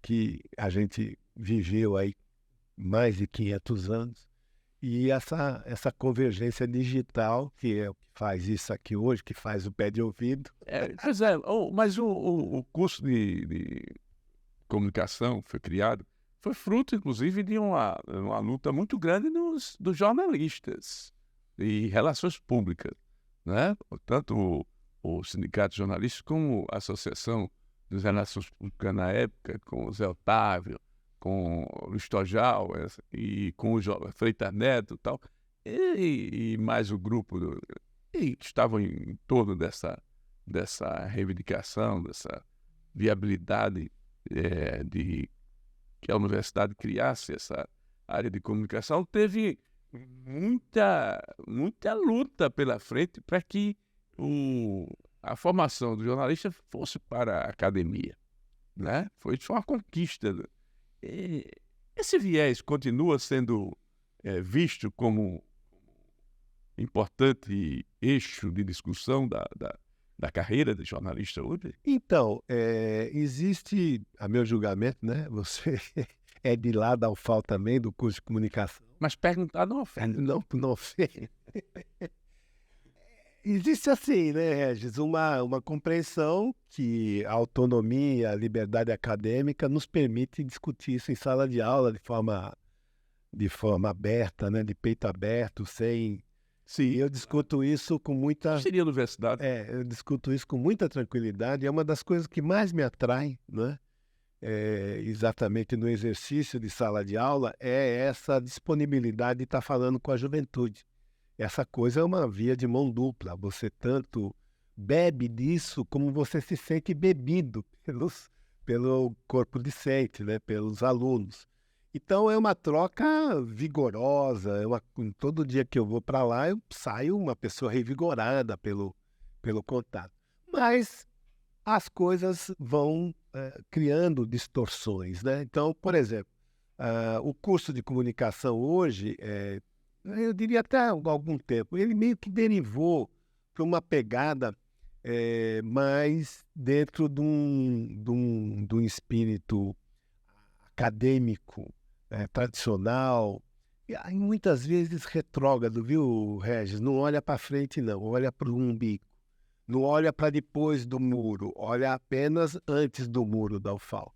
que a gente viveu aí mais de 500 anos, e essa convergência digital, que é o que faz isso aqui hoje, que faz o pé de ouvido. Pois é, mas o curso de comunicação foi criado, foi fruto, inclusive, de uma luta muito grande dos jornalistas e relações públicas, né? Tanto o Sindicato de Jornalistas como a Associação das Relações Públicas na época, com o Zé Otávio, com o Luiz Tojal e com o Freitas Neto e tal, e mais o grupo que estavam em torno dessa reivindicação, dessa viabilidade de que a universidade criasse essa área de comunicação, teve muita luta pela frente para que a formação do jornalista fosse para a academia, né? Foi uma conquista. Esse viés continua sendo visto como importante eixo de discussão da carreira de jornalista hoje? Então, existe, a meu julgamento, né? Você é de lá da UFAL também, do curso de comunicação. Mas perguntar não ofende. Não ofende. Existe assim, né, Regis, uma compreensão que a autonomia, a liberdade acadêmica nos permite discutir isso em sala de aula de forma aberta, né, de peito aberto, sem... Sim. Eu discuto isso com muita... Seria universidade. eu discuto isso com muita tranquilidade. É uma das coisas que mais me atrai, né? Exatamente no exercício de sala de aula, é essa disponibilidade de estar falando com a juventude. Essa coisa é uma via de mão dupla. Você tanto bebe disso como você se sente bebido pelo corpo discente, né? Pelos alunos. Então é uma troca vigorosa. Todo dia que eu vou para lá, eu saio uma pessoa revigorada pelo contato. Mas as coisas vão criando distorções, né? Então, por exemplo, o curso de comunicação hoje, eu diria até há algum tempo, ele meio que derivou para uma pegada mais dentro de um espírito acadêmico, tradicional, e aí, muitas vezes retrógrado, viu, Regis? Não olha para frente, não, olha para o umbigo. Não olha para depois do muro, olha apenas antes do muro da UFAL.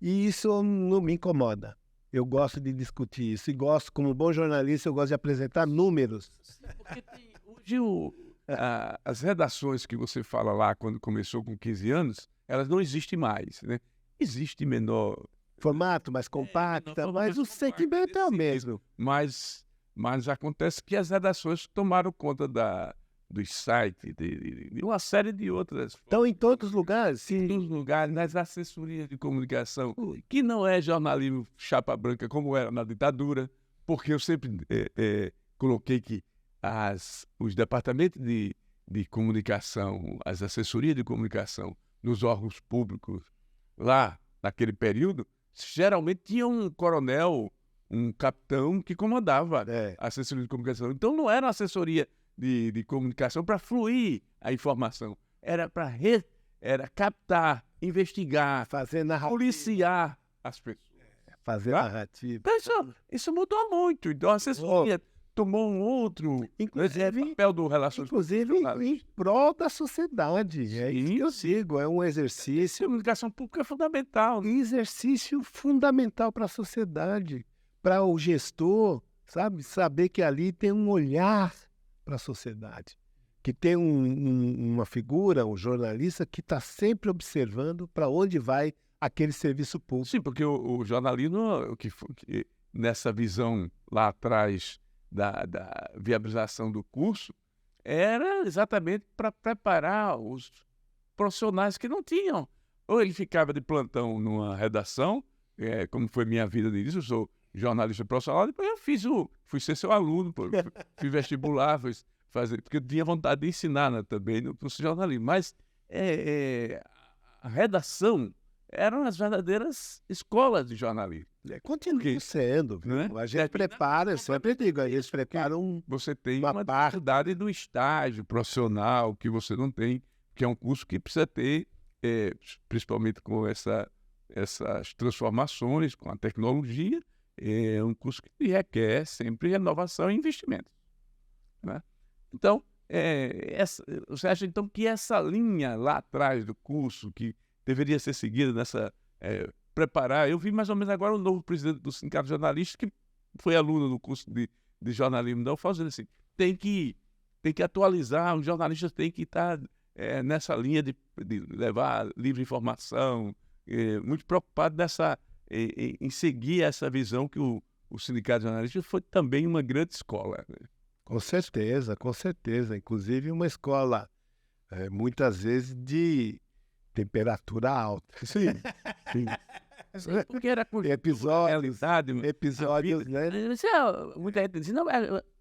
E isso não me incomoda. Eu gosto de discutir isso e gosto, como bom jornalista, eu gosto de apresentar números. Porque hoje as redações que você fala lá quando começou com 15 anos, elas não existem mais, né? Existe menor... Formato mais compacta, mas o sentimento é o mesmo. Mas acontece que as redações tomaram conta dos sites, de uma série de outras. Então, em todos os lugares? Sim. Em todos os lugares, nas assessorias de comunicação, que não é jornalismo chapa branca como era na ditadura, porque eu sempre coloquei que os departamentos de comunicação, as assessorias de comunicação nos órgãos públicos, lá naquele período, geralmente tinha um coronel, um capitão que comandava a assessoria de comunicação. Então não era uma assessoria de comunicação para fluir a informação. Era para captar, investigar, fazer narrativa, policiar as pessoas. Fazer narrativa. Então, isso mudou muito. Então a assessoria tomou um outro papel do relacionamento. Inclusive em prol da sociedade. É isso que eu digo. É um exercício. A comunicação pública é fundamental. Exercício fundamental para a sociedade. Para o gestor, saber que ali tem um olhar para a sociedade, que tem uma figura, um jornalista que está sempre observando para onde vai aquele serviço público. Sim, porque o jornalismo, que nessa visão lá atrás da viabilização do curso, era exatamente para preparar os profissionais que não tinham. Ou ele ficava de plantão numa redação, como foi minha vida nisso, eu sou jornalista profissional, depois eu fui ser seu aluno, fui vestibular, porque eu tinha vontade de ensinar, né, também no curso de jornalismo. Mas a redação eram as verdadeiras escolas de jornalismo. Continua sendo, né? A gente prepara, eu sempre digo, eles preparam você tem uma dificuldade do estágio profissional que você não tem, que é um curso que precisa ter, principalmente com essas transformações, com a tecnologia, é um curso que requer sempre renovação e investimento, né? Então, você acha então que essa linha lá atrás do curso, que deveria ser seguida nessa... preparar, eu vi mais ou menos agora o novo presidente do Sindicato de Jornalistas, que foi aluno do curso de jornalismo da UFAL, dizendo assim, tem que atualizar, os jornalistas têm que estar nessa linha de levar livre informação, muito preocupado em seguir essa visão que o Sindicato de Jornalistas foi também uma grande escola. Com certeza, com certeza. Inclusive uma escola, muitas vezes, de temperatura alta. Sim, sim. Porque era por episódios, né? Muita gente diz, não,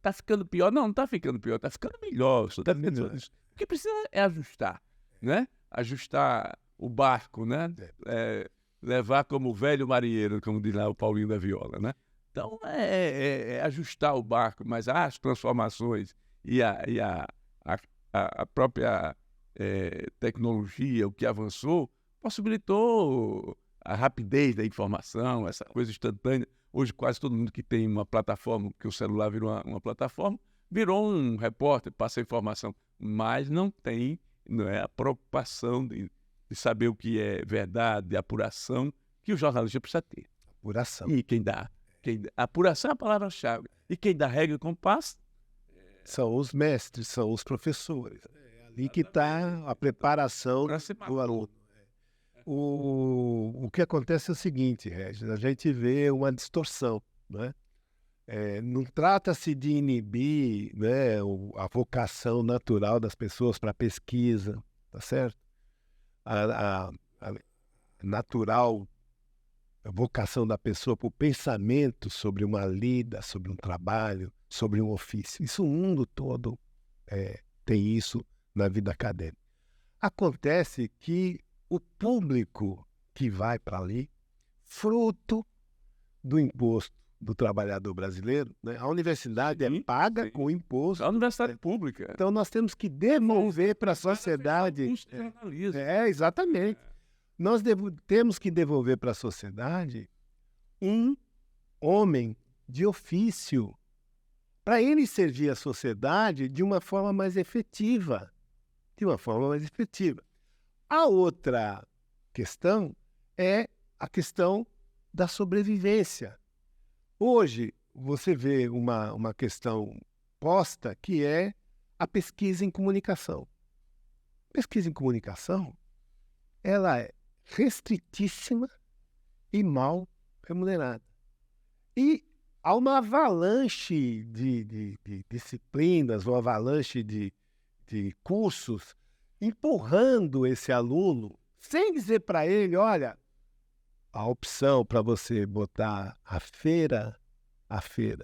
tá ficando pior. Não está ficando pior, está ficando melhor. O que precisa é ajustar, né? Ajustar o barco, né? Levar como velho marinheiro, como diz lá o Paulinho da Viola, né? Então, ajustar o barco, mas as transformações a, a própria tecnologia, o que avançou, possibilitou a rapidez da informação, essa coisa instantânea. Hoje quase todo mundo que tem uma plataforma, que o celular virou uma plataforma, virou um repórter, passa a informação, mas não tem, não é, a preocupação de saber o que é verdade, de apuração, que o jornalista precisa ter. Apuração. E apuração é a palavra-chave. E quem dá regra e compasso são os mestres, são os professores. É ali que está a preparação do aluno. O que acontece é o seguinte, Regis, a gente vê uma distorção, né? Não trata-se de inibir, né, a vocação natural das pessoas para a pesquisa, tá certo? A natural vocação da pessoa para o pensamento sobre uma lida, sobre um trabalho, sobre um ofício. Isso o mundo todo tem isso na vida acadêmica. Acontece que o público que vai para ali, fruto do imposto do trabalhador brasileiro, né? A universidade é paga com imposto. A universidade pública. Então nós temos que devolver para a sociedade. Exatamente. Nós temos que devolver para a sociedade um homem de ofício, para ele servir a sociedade de uma forma mais efetiva. A outra questão é a questão da sobrevivência. Hoje, você vê uma questão posta que é a pesquisa em comunicação. Pesquisa em comunicação, ela é restritíssima e mal remunerada. E há uma avalanche de disciplinas, uma avalanche de cursos empurrando esse aluno, sem dizer para ele, olha, a opção para você botar a feira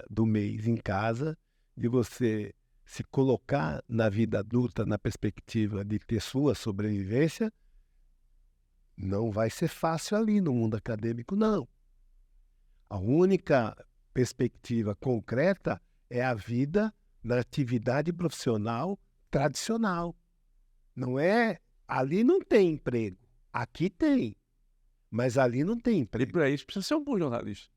do mês em casa, de você se colocar na vida adulta na perspectiva de ter sua sobrevivência, não vai ser fácil ali no mundo acadêmico, não. A única perspectiva concreta é a vida na atividade profissional tradicional. Não é... Ali não tem emprego. Aqui tem. Mas ali não tem emprego. E para isso precisa ser um bom jornalista.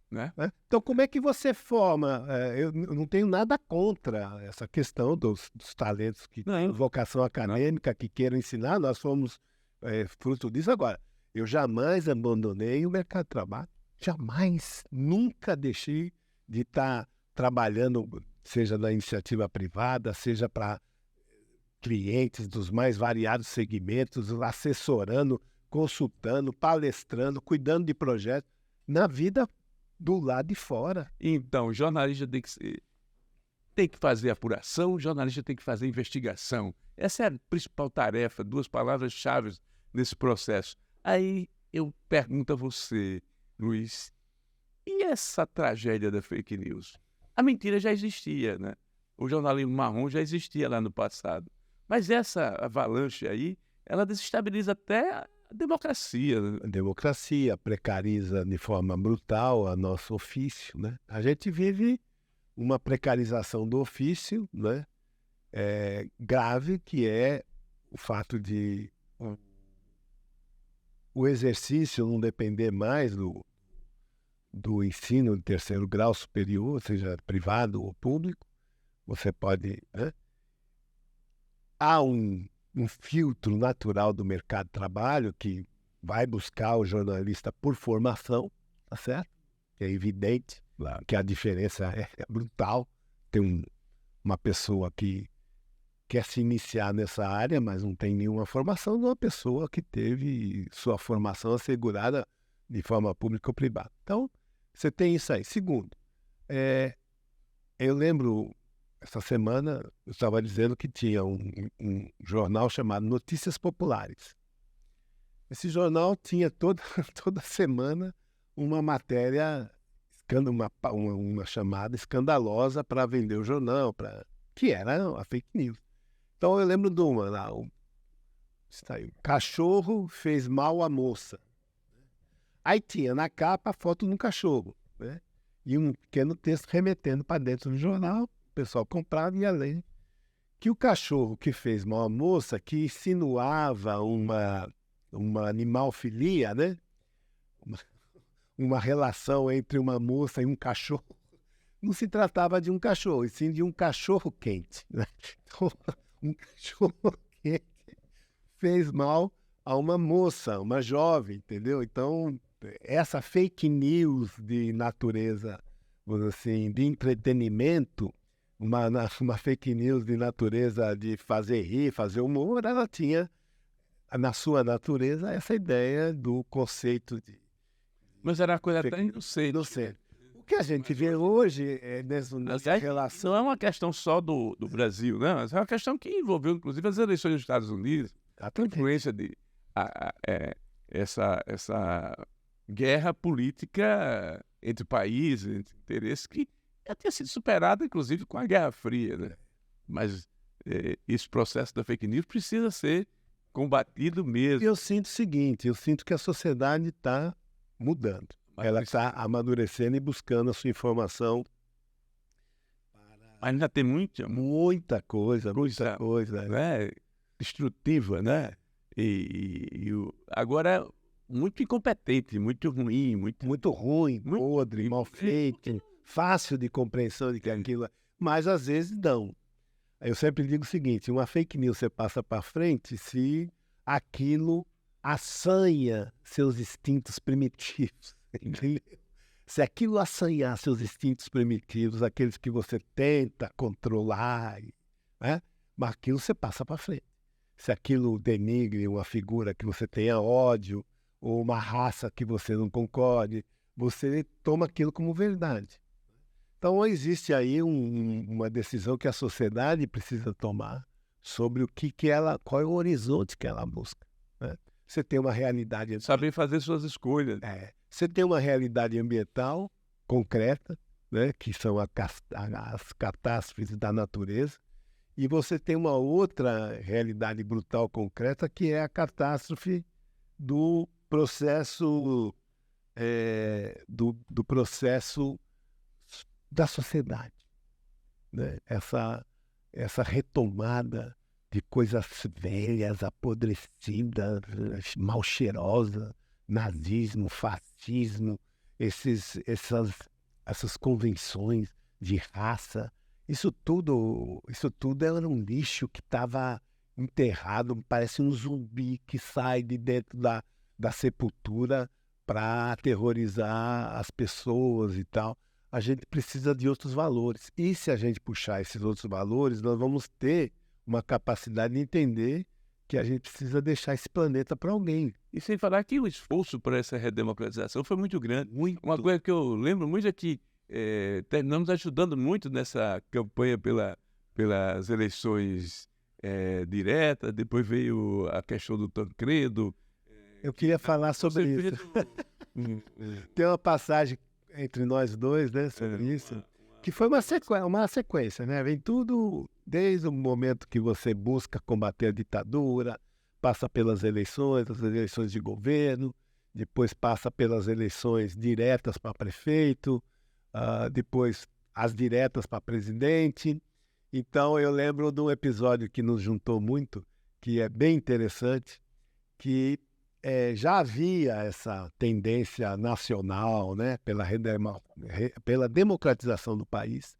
Né? Então, como é que você forma? Eu não tenho nada contra essa questão dos talentos que têm vocação acadêmica, que queiram ensinar. Nós fomos fruto disso. Agora, eu jamais abandonei o mercado de trabalho. Jamais, nunca deixei de estar trabalhando, seja na iniciativa privada, seja para clientes dos mais variados segmentos, assessorando, consultando, palestrando, cuidando de projetos, na vida do lado de fora. Então, o jornalista tem que fazer apuração, o jornalista tem que fazer investigação. Essa é a principal tarefa, duas palavras-chave nesse processo. Aí eu pergunto a você, Luiz, e essa tragédia da fake news? A mentira já existia, né? O jornalismo marrom já existia lá no passado. Mas essa avalanche aí, ela desestabiliza até a democracia. Né? A democracia precariza de forma brutal o nosso ofício, né? A gente vive uma precarização do ofício, né? Grave, que é o fato de o exercício não depender mais do ensino de terceiro grau superior, seja privado ou público. Você pode... Né? Há um filtro natural do mercado de trabalho que vai buscar o jornalista por formação, tá certo? É evidente que a diferença é brutal. Tem uma pessoa que quer se iniciar nessa área, mas não tem nenhuma formação, de uma pessoa que teve sua formação assegurada de forma pública ou privada. Então, você tem isso aí. Segundo, eu lembro... Essa semana eu estava dizendo que tinha um jornal chamado Notícias Populares. Esse jornal tinha toda semana uma matéria, uma chamada escandalosa para vender o jornal, que era a fake news. Então eu lembro de uma lá, o cachorro fez mal à moça. Aí tinha na capa a foto de um cachorro, né? E um pequeno texto remetendo para dentro do jornal, pessoal comprava e ia ler que o cachorro que fez mal à moça, que insinuava uma animalfilia, né? Uma relação entre uma moça e um cachorro, não se tratava de um cachorro, e sim de um cachorro quente, né? Então, um cachorro quente fez mal a uma moça, uma jovem, entendeu? Então, essa fake news de natureza, vamos dizer assim, de entretenimento, uma fake news de natureza de fazer rir, fazer humor, ela tinha, na sua natureza, essa ideia do conceito de... Mas era uma coisa até inocente. Inocente. O que a gente vê hoje nessa Aliás, relação... não é uma questão só do Brasil, né? Mas é uma questão que envolveu, inclusive, as eleições dos Estados Unidos, a influência de essa guerra política entre países, entre interesses, que já tinha sido superada, inclusive, com a Guerra Fria, né? Mas esse processo da fake news precisa ser combatido mesmo. Eu sinto o seguinte, eu sinto que a sociedade está mudando. Ela está amadurecendo e buscando a sua informação. Mas ainda tem muita coisa, né? Destrutiva, né? Agora, muito incompetente, muito ruim, muito ruim, podre, mal feito, fácil de compreensão de que aquilo é. Mas às vezes não. Eu sempre digo o seguinte, uma fake news você passa para frente se aquilo assanha seus instintos primitivos. Entendeu? Se aquilo assanhar seus instintos primitivos, aqueles que você tenta controlar, né? Mas aquilo você passa para frente. Se aquilo denigre uma figura que você tenha ódio, ou uma raça que você não concorde, você toma aquilo como verdade. Então existe aí uma decisão que a sociedade precisa tomar sobre qual é o horizonte que ela busca, né? Você tem uma realidade... Saber fazer suas escolhas. Você tem uma realidade ambiental concreta, né, que são as catástrofes da natureza, e você tem uma outra realidade brutal concreta, que é a catástrofe do processo do processo da sociedade, né? Essa retomada de coisas velhas, apodrecidas, mal cheirosas, nazismo, fascismo, essas convenções de raça, isso tudo era um lixo que estava enterrado, parece um zumbi que sai de dentro da sepultura para aterrorizar as pessoas e tal. A gente precisa de outros valores. E se a gente puxar esses outros valores, nós vamos ter uma capacidade de entender que a gente precisa deixar esse planeta para alguém. E sem falar que o esforço por essa redemocratização foi muito grande. Muito. Uma coisa que eu lembro muito é que terminamos ajudando muito nessa campanha pelas eleições diretas, depois veio a questão do Tancredo. Eu queria falar sobre isso. Tem uma passagem entre nós dois, né, sobre isso, que foi uma sequência, né? Vem tudo desde o momento que você busca combater a ditadura, passa pelas eleições, as eleições de governo, depois passa pelas eleições diretas para prefeito, depois as diretas para presidente. Então eu lembro de um episódio que nos juntou muito, que é bem interessante, que já havia essa tendência nacional, né, pela democratização do país,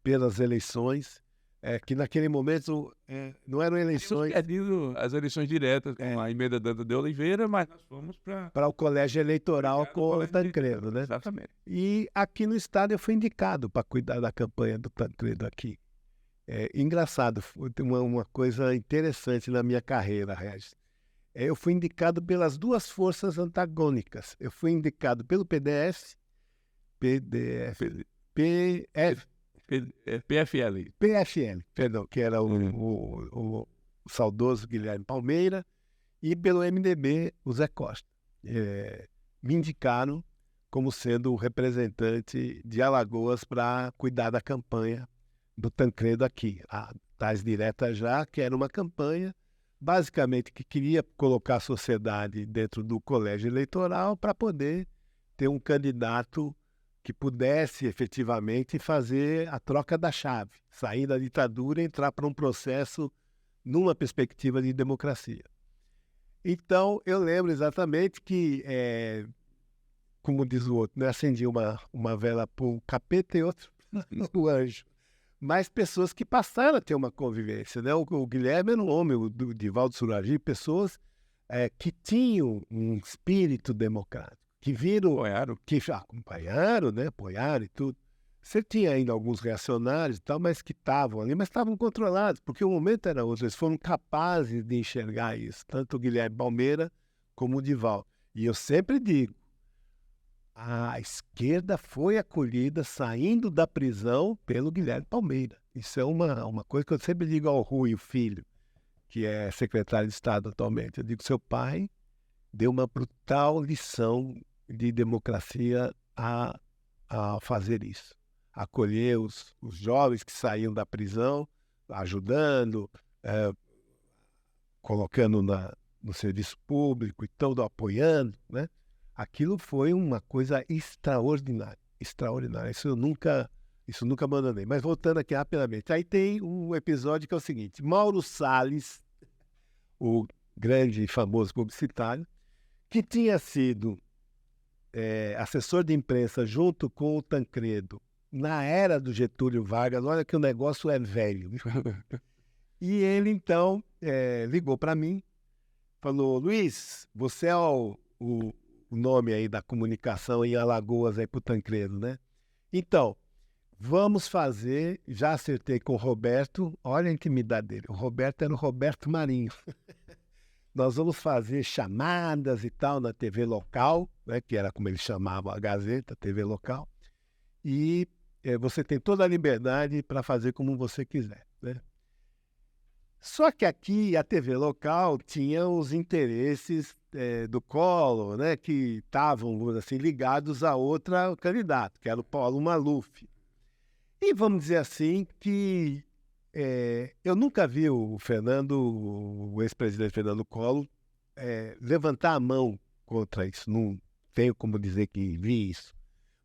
pelas eleições, que naquele momento não eram eleições... As eleições diretas com a emenda de Oliveira, mas nós fomos para o colégio eleitoral com o Tancredo, né? Exatamente. E aqui no estado eu fui indicado para cuidar da campanha do Tancredo aqui. Engraçado, foi uma coisa interessante na minha carreira, Regis. Eu fui indicado pelas duas forças antagônicas. Eu fui indicado pelo PFL, perdão, que era o saudoso Guilherme Palmeira, e pelo MDB, o Zé Costa. Me indicaram como sendo o representante de Alagoas para cuidar da campanha do Tancredo aqui. A Tais Direta Já, que era uma campanha basicamente que queria colocar a sociedade dentro do colégio eleitoral para poder ter um candidato que pudesse efetivamente fazer a troca da chave, sair da ditadura e entrar para um processo numa perspectiva de democracia. Então, eu lembro exatamente que, como diz o outro, né, acendi uma vela para o capeta e outra para o anjo. Mas pessoas que passaram a ter uma convivência, né? O Guilherme era um homem, o Divaldo Suragi, pessoas que tinham um espírito democrático, que viram, que acompanharam, né? Apoiaram e tudo. Você tinha ainda alguns reacionários e tal, mas que estavam ali, mas estavam controlados, porque o momento era outro. Eles foram capazes de enxergar isso, tanto o Guilherme Palmeira como o Divaldo. E eu sempre digo, a esquerda foi acolhida saindo da prisão pelo Guilherme Palmeira. Isso é uma coisa que eu sempre digo ao Rui, o filho, que é secretário de Estado atualmente. Eu digo, seu pai deu uma brutal lição de democracia a fazer isso. Acolher os jovens que saíam da prisão, ajudando, colocando no serviço público e todo, apoiando, né? Aquilo foi uma coisa extraordinária, extraordinária. Isso nunca abandonei. Mas voltando aqui rapidamente, aí tem um episódio que é o seguinte: Mauro Salles, o grande e famoso publicitário, que tinha sido assessor de imprensa junto com o Tancredo na era do Getúlio Vargas. Olha que o negócio é velho. E ele, então, ligou para mim, falou, Luiz, você é o nome aí da comunicação em Alagoas aí pro Tancredo, né? Então, vamos fazer, já acertei com o Roberto, olha a intimidade dele, o Roberto era o Roberto Marinho. Nós vamos fazer chamadas e tal na TV local, né, que era como eles chamavam a Gazeta, TV local, e você tem toda a liberdade para fazer como você quiser, né? Só que aqui a TV local tinha os interesses do Collor, né, que estavam assim, ligados a outra candidato, que era o Paulo Maluf. E vamos dizer assim que eu nunca vi o ex-presidente Fernando Collor, levantar a mão contra isso. Não tenho como dizer que vi isso.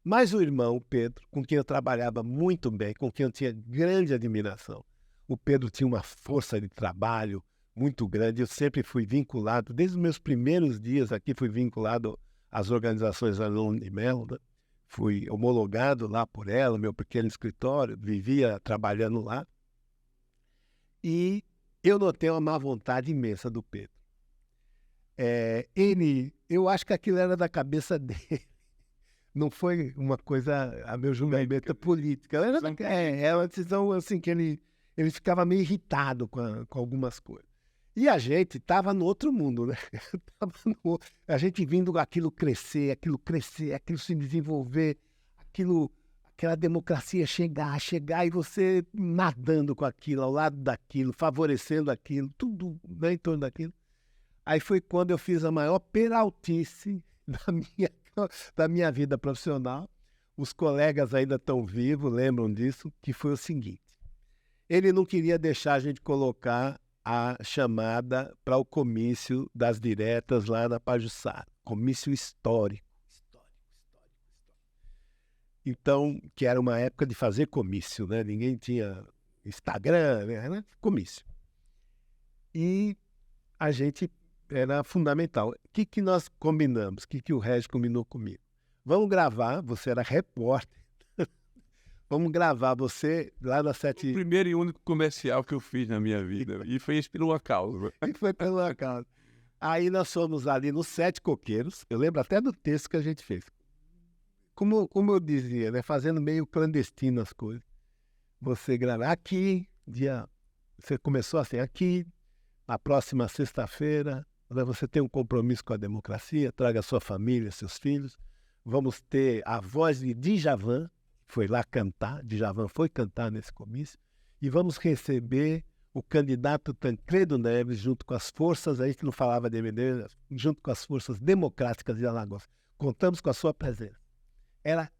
Mas o irmão, o Pedro, com quem eu trabalhava muito bem, com quem eu tinha grande admiração, o Pedro tinha uma força de trabalho muito grande. Eu sempre fui vinculado, desde os meus primeiros dias aqui, fui vinculado às organizações Arnon de Mello, né? Fui homologado lá por ela, meu pequeno escritório, vivia trabalhando lá. E eu notei uma má vontade imensa do Pedro. Eu acho que aquilo era da cabeça dele. Não foi uma coisa, a meu julgamento, política. Era uma decisão assim, que ele ficava meio irritado com algumas coisas. E a gente estava no outro mundo, né? A gente vindo aquilo crescer, aquilo se desenvolver, aquela democracia chegar e você nadando com aquilo, ao lado daquilo, favorecendo aquilo, tudo, né, em torno daquilo. Aí foi quando eu fiz a maior peraltice da minha vida profissional. Os colegas ainda estão vivos, lembram disso, que foi o seguinte. Ele não queria deixar a gente colocar a chamada para o comício das diretas lá na Pajuçara. Comício histórico. Então, que era uma época de fazer comício, né? Ninguém tinha Instagram, né? Comício. E a gente era fundamental. O que nós combinamos? O que o Regis combinou comigo? Vamos gravar, você era repórter. Vamos gravar você lá na Sete... O primeiro e único comercial que eu fiz na minha vida. E foi isso por uma causa. E foi pela causa. Aí nós fomos ali nos Sete Coqueiros. Eu lembro até do texto que a gente fez. Como eu dizia, né? Fazendo meio clandestino as coisas. Você gravar aqui, você começou assim, aqui, na próxima sexta-feira, você tem um compromisso com a democracia, traga sua família, seus filhos. Vamos ter a voz de Djavan, foi lá cantar, Djavan foi cantar nesse comício, e vamos receber o candidato Tancredo Neves junto com as forças, a gente não falava de MDB, junto com as forças democráticas de Alagoas. Contamos com a sua presença.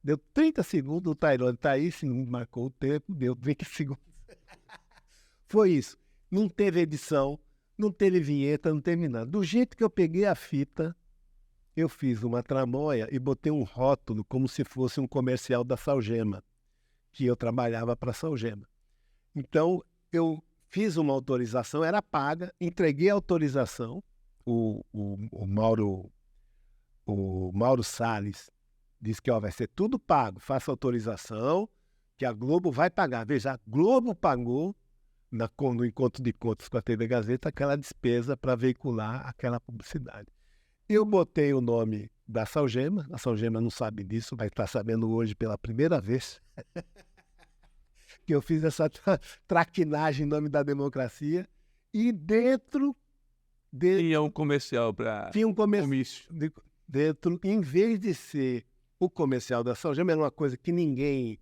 Deu 30 segundos, o Tairone está aí, se não marcou o tempo, deu 30 segundos. Foi isso. Não teve edição, não teve vinheta, não teve nada. Do jeito que eu peguei a fita, eu fiz uma tramóia e botei um rótulo como se fosse um comercial da Salgema, que eu trabalhava para a Salgema. Então, eu fiz uma autorização, era paga, entreguei a autorização, o Mauro Salles disse que vai ser tudo pago, faça autorização, que a Globo vai pagar. Veja, a Globo pagou no encontro de contas com a TV Gazeta aquela despesa para veicular aquela publicidade. Eu botei o nome da Salgema, a Salgema não sabe disso, vai estar sabendo hoje pela primeira vez que eu fiz essa traquinagem em nome da democracia, e dentro... Tinha um comercial para comício. Dentro, em vez de ser o comercial da Salgema, era uma coisa que ninguém...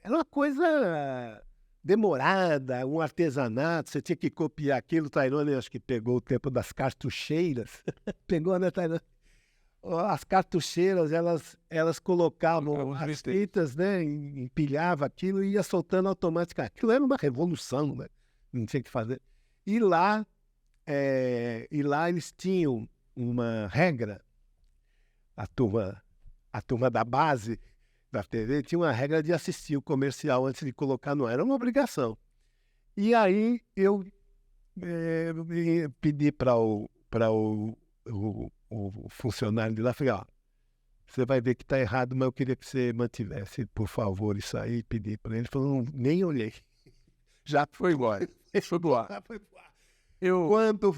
Era uma coisa demorada, um artesanato, você tinha que copiar aquilo. O Tairone, acho que pegou o tempo das cartucheiras. Pegou, né, Tairone? As cartucheiras, elas colocavam as fitas, né, empilhava aquilo e ia soltando automaticamente. Aquilo era uma revolução, né? Não tinha que fazer. E lá eles tinham uma regra, a turma da base da TV tinha uma regra de assistir o comercial antes de colocar no ar, era uma obrigação. E aí eu pedi para o funcionário de lá, falei, você vai ver que está errado, mas eu queria que você mantivesse, por favor, isso aí, pedi para ele. Ele falou, nem olhei. Já foi embora. Foi pro ar. Quando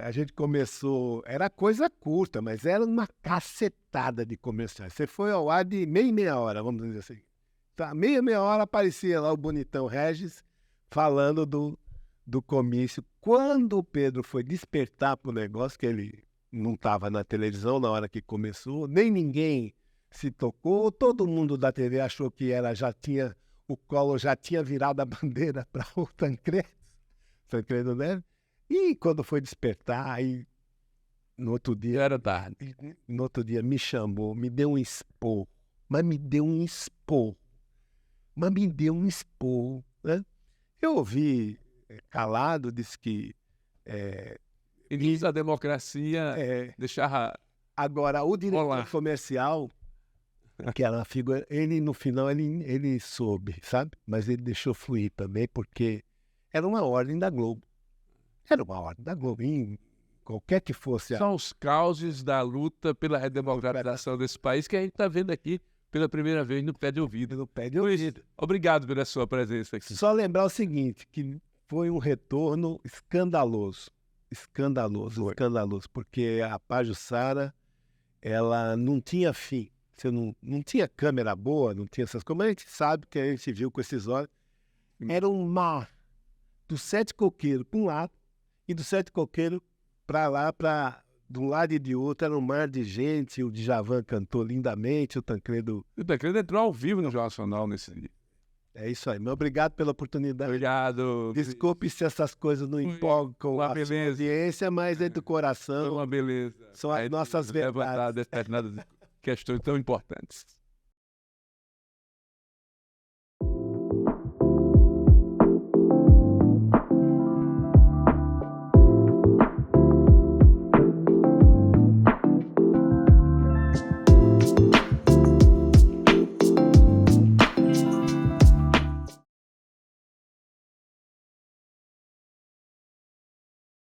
a gente começou, era coisa curta, mas era uma cacetada de comerciais. Você foi ao ar de meia hora, vamos dizer assim. Tá, meia hora aparecia lá o bonitão Regis falando do comício. Quando o Pedro foi despertar para o negócio, que ele não estava na televisão na hora que começou, nem ninguém se tocou, todo mundo da TV achou que o Collor já tinha virado a bandeira para o Tancredo Neves, e quando foi despertar, aí no outro dia... Era tarde. No outro dia me chamou, me deu um esporro, né? Eu ouvi calado, disse que... E diz a democracia deixava... Agora, o diretor comercial, que era uma figura, ele no final ele soube, sabe? Mas ele deixou fluir também, porque era uma ordem da Globo. Era uma ordem da Globo, qualquer que fosse. São os causes da luta pela redemocratização desse país que a gente está vendo aqui pela primeira vez no Pé de Ouvido. No Pé de Ouvido. Obrigado pela sua presença aqui. Só lembrar o seguinte, que foi um retorno escandaloso. Escandaloso, porque a Pajuçara, ela não tinha fim. Você não tinha câmera boa, não tinha essas coisas, mas a gente sabe que a gente viu com esses olhos. Era um mar do Sete Coqueiros para um lado e do Sete Coqueiros para lá, de um lado e de outro, era um mar de gente. O Djavan cantou lindamente, o Tancredo... O Tancredo entrou ao vivo no Jornal Nacional nesse dia. É isso aí. Mas obrigado pela oportunidade. Obrigado. Desculpe se essas coisas não empolgam a sua audiência, mas é do coração. Foi uma beleza. São as nossas verdades. Levantar determinadas questões tão importantes.